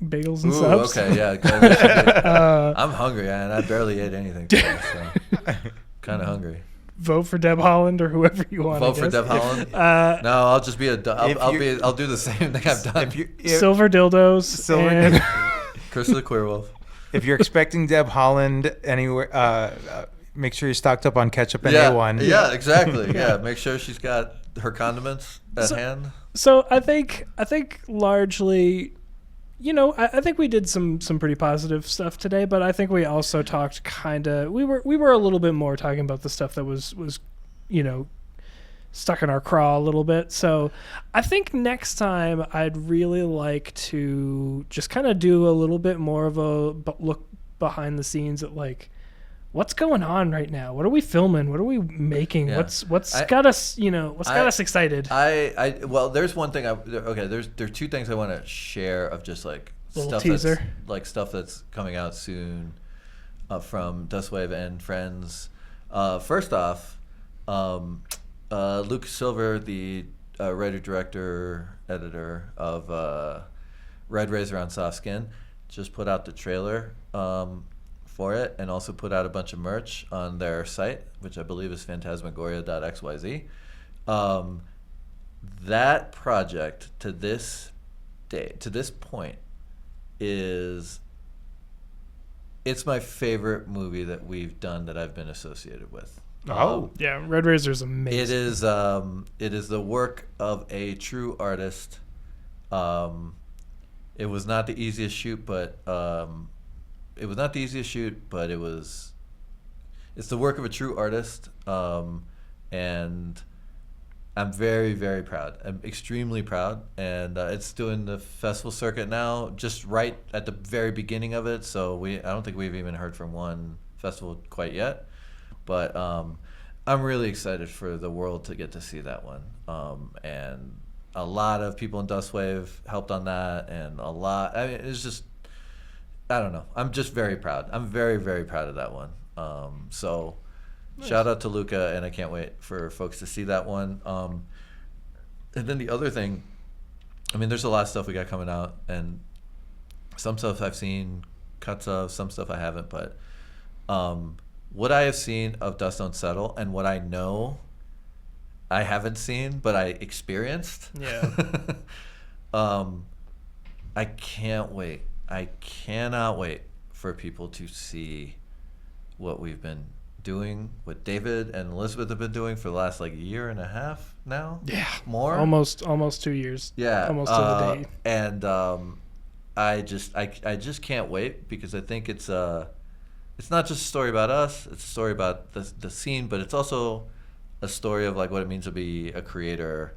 bagels and subs. Okay, yeah. I'm hungry, and I barely ate anything today, so kind of hungry. Vote for Deb Holland or whoever you want. Vote for Deb Holland. No, I'll just be I'll do the same thing I've done. Silver dildos. And Chris the Queer Wolf. If you're expecting Deb Holland anywhere, make sure you're stocked up on ketchup and A1. Yeah, exactly. Yeah, make sure she's got her condiments at hand. So I think largely, I think we did some pretty positive stuff today, but I think we also talked we were a little bit more talking about the stuff that was stuck in our craw a little bit. So I think next time I'd really like to just kind of do a little bit more of a look behind the scenes at like what's going on right now. What are we filming? What are we making? Yeah. What's got us excited? Well, there's one thing there's two things I want to share of just like little teaser. Stuff that's coming out soon from Dustwave and friends. First off, Luke Silver, the writer, director, editor of Red Razor on Soft Skin, just put out the trailer for it, and also put out a bunch of merch on their site, which I believe is phantasmagoria.xyz. That project to this point it's my favorite movie that we've done that I've been associated with. Yeah, Red Razor's amazing. It is the work of a true artist. It was not the easiest shoot, but it's the work of a true artist. And I'm very, very proud. I'm extremely proud, and it's doing the festival circuit now, just right at the very beginning of it. So I don't think we've even heard from one festival quite yet, but I'm really excited for the world to get to see that one. And a lot of people in Dustwave helped on that, and it's just, I don't know. I'm just very proud. I'm very, very proud of that one. So. Nice. Shout out to Luca, and I can't wait for folks to see that one. And then the other thing, I mean, there's a lot of stuff we got coming out, and some stuff I've seen cuts of, some stuff I haven't, but what I have seen of Dust Don't Settle and what I know I haven't seen, but I experienced. Yeah. I can't wait. I cannot wait for people to see what we've been doing, what David and Elizabeth have been doing for the last year and a half now. Yeah, more, almost 2 years. Yeah, almost to the day. And I just can't wait, because I think it's not just a story about us. It's a story about the scene, but it's also a story of what it means to be a creator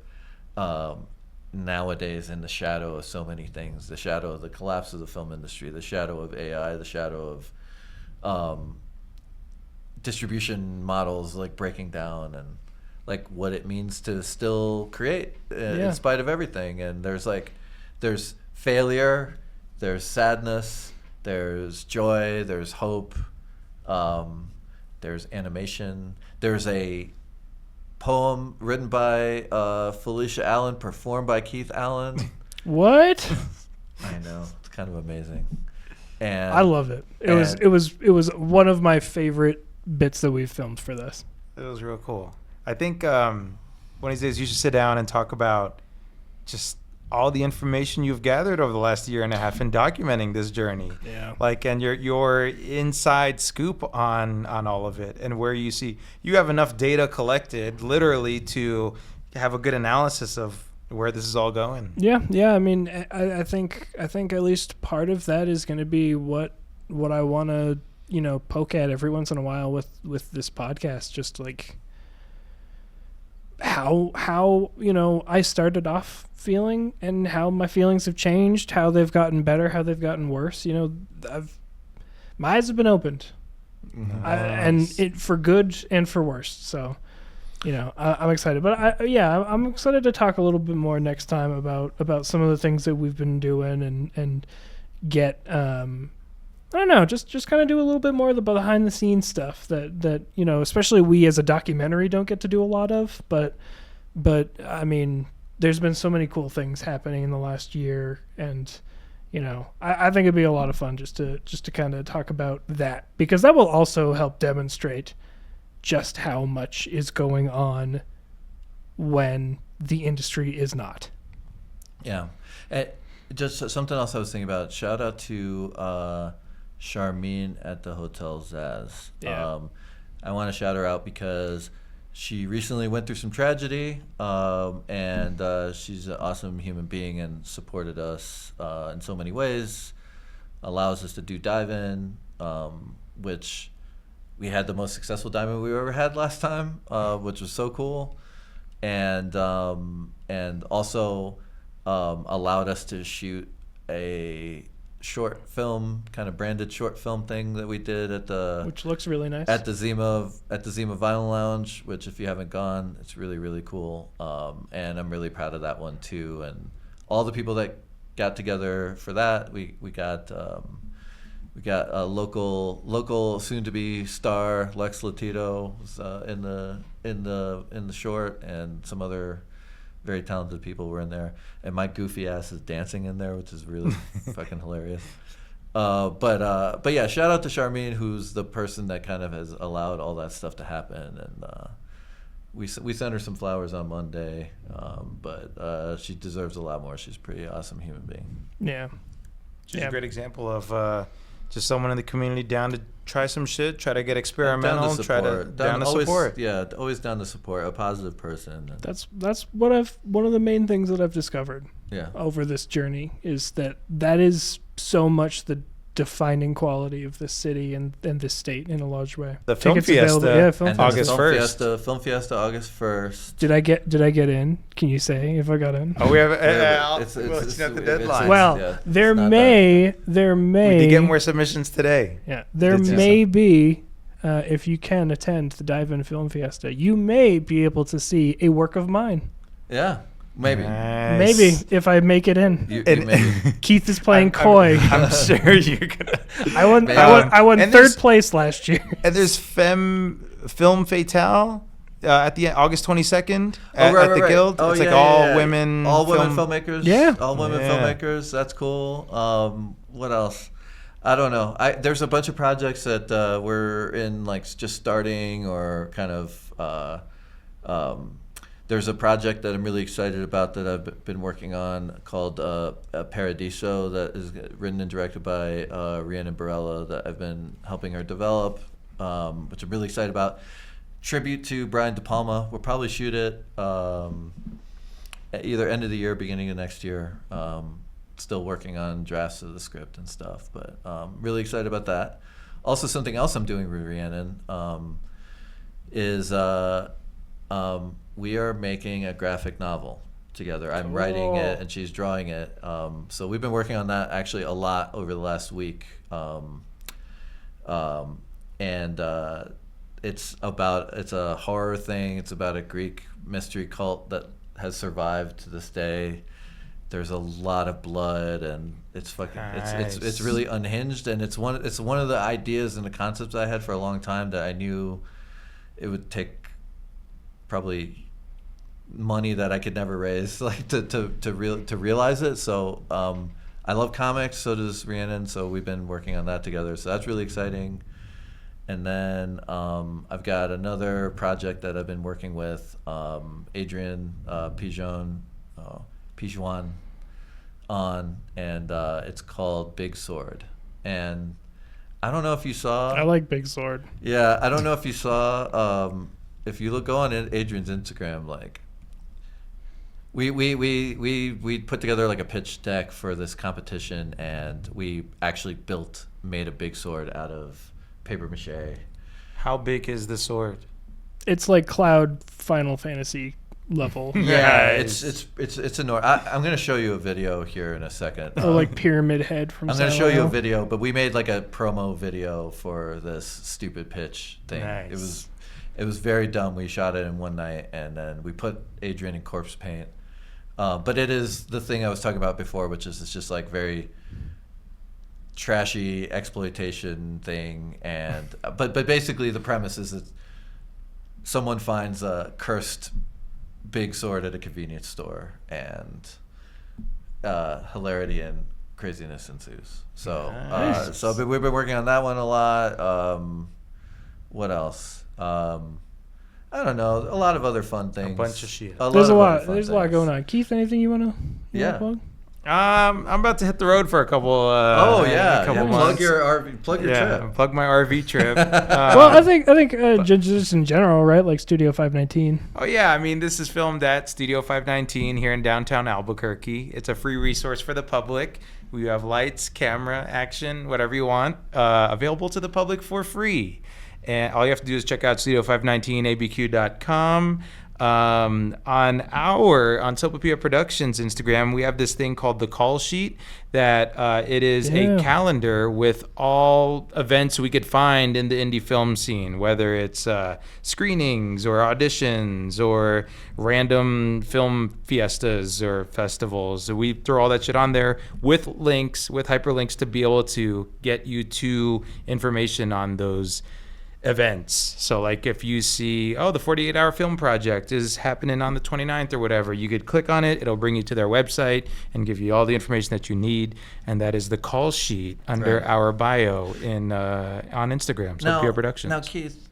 nowadays, in the shadow of so many things, the shadow of the collapse of the film industry, the shadow of AI, the shadow of distribution models breaking down, and what it means to still create in spite of everything. And there's failure, there's sadness, there's joy, there's hope, there's animation. There's a poem written by Felicia Allen, performed by Keith Allen. What? I know, it's kind of amazing. And I love it. It was one of my favorite bits that we've filmed for this. It was real cool. I think one of these days you should sit down and talk about just all the information you've gathered over the last year and a half in documenting this journey. Yeah. And your inside scoop on all of it, and where you see you have enough data collected literally to have a good analysis of where this is all going. Yeah. I mean, I think at least part of that is going to be what I want to poke at every once in a while with this podcast, just how I started off feeling, and how my feelings have changed, how they've gotten better, how they've gotten worse. My eyes have been opened, Nice. and it for good and for worse. So, I'm excited. But I'm excited to talk a little bit more next time about some of the things that we've been doing, and get I don't know, just kind of do a little bit more of the behind the scenes stuff that especially we as a documentary don't get to do a lot of, but I mean, there's been so many cool things happening in the last year, and I think it'd be a lot of fun just to kind of talk about that, because that will also help demonstrate just how much is going on when the industry is not. Yeah. Just something else I was thinking about. Shout out to Charmine at the Hotel Zaz. Yeah. I want to shout her out because she recently went through some tragedy, and she's an awesome human being and supported us in so many ways. Allows us to do dive-in, which we had the most successful dive-in we ever had last time, which was so cool, and also allowed us to shoot a short film, kind of branded short film thing that we did which looks really nice, at the Zima Vinyl Lounge, which if you haven't gone, it's really, really cool. And I'm really proud of that one too, and all the people that got together for that. We got a local soon to be star, Lex Latito, was in the short, and some other very talented people were in there, and my goofy ass is dancing in there, which is really fucking hilarious. But yeah, shout out to Charmine, who's the person that kind of has allowed all that stuff to happen, and we sent her some flowers on Monday, but she deserves a lot more. She's a pretty awesome human being. Yeah, she's a great example of just someone in the community down to try some shit, try to get experimental, down to support. Yeah, always down to support, a positive person. That's one of the main things that I've discovered over this journey, is that is so much the defining quality of this city and this state in a large way. The Film Fiesta, August 1st. Film Fiesta, August 1st. Did I get in? Can you say if I got in? Oh, we have it's not the deadline. Well, there may we did get more submissions today. Yeah, there may be. If you can attend the Dive-In Film Fiesta, you may be able to see a work of mine. Yeah. Maybe. Nice. Maybe if I make it in. You maybe. Keith is playing coy. I'm sure you're gonna. I won third place last year. And there's Film Fatale at the end, August 22nd at the Guild. Oh, it's all women. All women filmmakers. Yeah. All women filmmakers. That's cool. What else? I don't know. There's a bunch of projects that we're in, like just starting or kind of. There's a project that I'm really excited about that I've been working on called Paradiso, that is written and directed by Rhiannon Barella, that I've been helping her develop, which I'm really excited about. Tribute to Brian De Palma. We'll probably shoot it at either end of the year, beginning of next year. Still working on drafts of the script and stuff, but really excited about that. Also, something else I'm doing with Rhiannon is we are making a graphic novel together. I'm writing it and she's drawing it. So we've been working on that actually a lot over the last week. It's a horror thing. It's about a Greek mystery cult that has survived to this day. There's a lot of blood, and it's fucking it's really unhinged, and it's one of the ideas and the concepts I had for a long time that I knew it would take probably money that I could never raise, like to realize it. So I love comics, so does Rhiannon, so we've been working on that together. So that's really exciting. And then I've got another project that I've been working with Adrian Pijon on, and it's called Big Sword. And I don't know if you saw. I like Big Sword. Yeah, I don't know if you saw. If you go on Adrian's Instagram, like we put together like a pitch deck for this competition, and we actually made a big sword out of paper mache. How big is the sword? It's like Cloud Final Fantasy level. Yeah, it's enormous. I'm gonna show you a video here in a second. Or like Pyramid Head from. I'm gonna show you a video, but we made like a promo video for this stupid pitch thing. Nice. It was very dumb. We shot it in one night, and then we put Adrian in corpse paint. But it is the thing I was talking about before, which is it's just like very trashy exploitation thing, and but basically the premise is that someone finds a cursed big sword at a convenience store, and hilarity and craziness ensues. So Nice. So we've been working on that one a lot. What else? I don't know. A lot of other fun things. A bunch of shit. There's a lot going on. Keith, anything you want to plug? I'm about to hit the road for a couple. Couple months. Plug your trip. Plug my RV trip. Well, I think just in general, right? Like Studio 519. Oh yeah, I mean this is filmed at Studio 519 here in downtown Albuquerque. It's a free resource for the public. We have lights, camera, action, whatever you want, available to the public for free. And all you have to do is check out studio519abq.com. On Sopapilla Productions Instagram, we have this thing called the call sheet that it is a calendar with all events we could find in the indie film scene, whether it's screenings or auditions or random film fiestas or festivals. So we throw all that shit on there with links, with hyperlinks to be able to get you to information on those events. So like if you see, the 48-hour film project is happening on the 29th or whatever, you could click on it. It'll bring you to their website and give you all the information that you need. And that is the call sheet under our bio on Instagram, Sopapilla Productions. Now, Keith,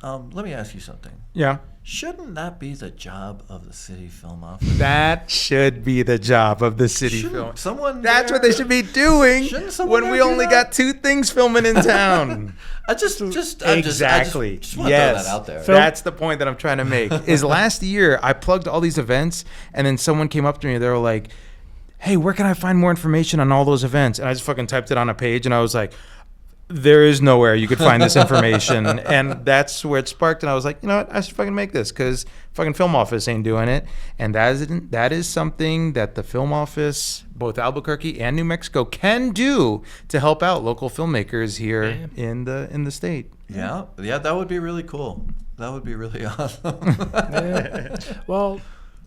let me ask you something. Yeah. Shouldn't that be the job of the city film office? That should be the job of the city film. That's what they should be doing when we only got 2 things filming in town. Exactly. I just want to throw that out there. That's the point that I'm trying to make. Is last year I plugged all these events, and then someone came up to me. They were like, hey, where can I find more information on all those events? And I just fucking typed it on a page, and I was like, there is nowhere you could find this information. And that's where it sparked. And I was like, you know what? I should fucking make this because fucking film office ain't doing it. And that is something that the film office, both Albuquerque and New Mexico, can do to help out local filmmakers here in the state. Yeah, that would be really cool. That would be really awesome. Yeah. Well,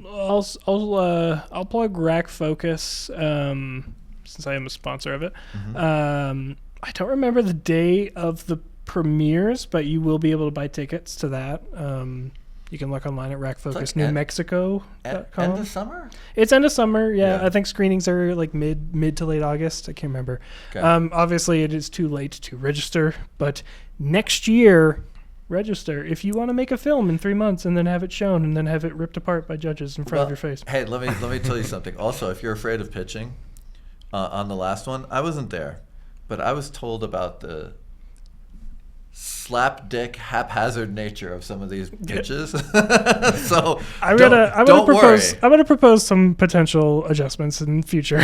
I'll plug Rack Focus since I am a sponsor of it. Mm-hmm. I don't remember the day of the premieres, but you will be able to buy tickets to that. You can look online at rackfocusnewmexico.com. End of summer? It's end of summer, yeah. I think screenings are like mid to late August. I can't remember. Okay. Obviously, it is too late to register, but next year, register if you want to make a film in 3 months and then have it shown and then have it ripped apart by judges in front of your face. Hey, let me tell you something. Also, if you're afraid of pitching, on the last one, I wasn't there. But I was told about the slapdick, haphazard nature of some of these pitches. So I'm gonna propose some potential adjustments in future.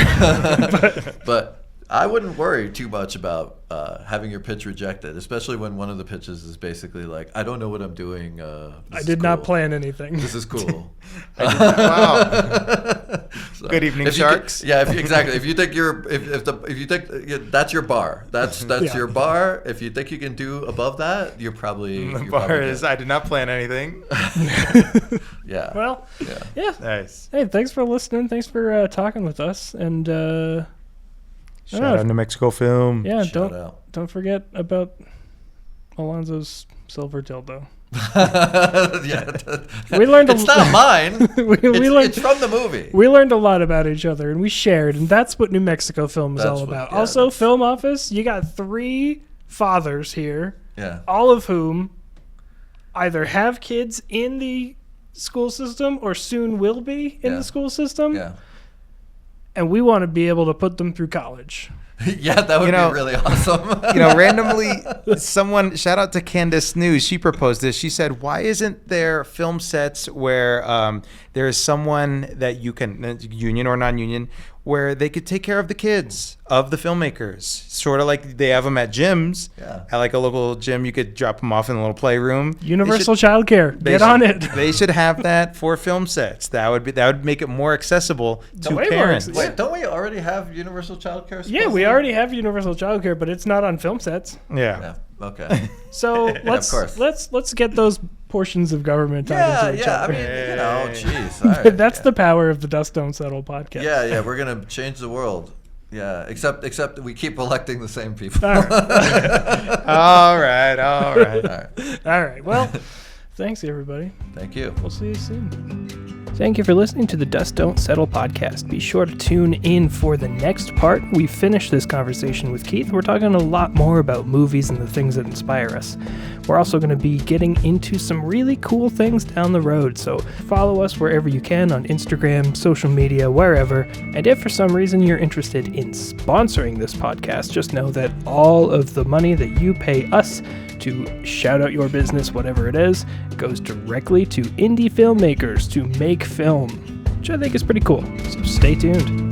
but I wouldn't worry too much about having your pitch rejected, especially when one of the pitches is basically like, I don't know what I'm doing. I did not plan anything. This is cool. Wow. So, good evening, sharks. Exactly. If you think that's your bar, that's your bar. If you think you can do above that, you're probably I did not plan anything. Yeah. Well. Yeah. Nice. Hey, thanks for listening. Thanks for talking with us. And shout out New Mexico Film. Yeah. Don't forget about Alonzo's silver dildo. We learned it's not mine. It's from the movie. We learned a lot about each other, and we shared, and that's what New Mexico Film is all about. Also, Film Office, you got 3 fathers here, all of whom either have kids in the school system or soon will be in the school system. Yeah. And we want to be able to put them through college. Yeah, that would be really awesome. Randomly, someone, shout out to Candace News, she proposed this. She said, why isn't there film sets where there is someone that you can, union or non-union, where they could take care of the kids of the filmmakers, sort of like they have them at gyms. Yeah. At like a local gym, you could drop them off in a little playroom. Universal childcare. Get on it. They should have that for film sets. That would make it more accessible to parents. Wait, don't we already have universal childcare? Yeah, we already have universal childcare, but it's not on film sets. Yeah. Okay. So let's get those portions of government talking to each other. I mean, jeez. Right, that's the power of the Dust Don't Settle podcast. Yeah, we're gonna change the world. Yeah, except we keep electing the same people. All right. All right. Well, thanks everybody. Thank you. We'll see you soon. Thank you for listening to the Dust Don't Settle podcast. Be sure to tune in for the next part. We finished this conversation with Keith. We're talking a lot more about movies and the things that inspire us. We're also going to be getting into some really cool things down the road. So follow us wherever you can on Instagram, social media, wherever. And if for some reason you're interested in sponsoring this podcast, just know that all of the money that you pay us to shout out your business, whatever it is, goes directly to indie filmmakers to make film, which I think is pretty cool. So stay tuned.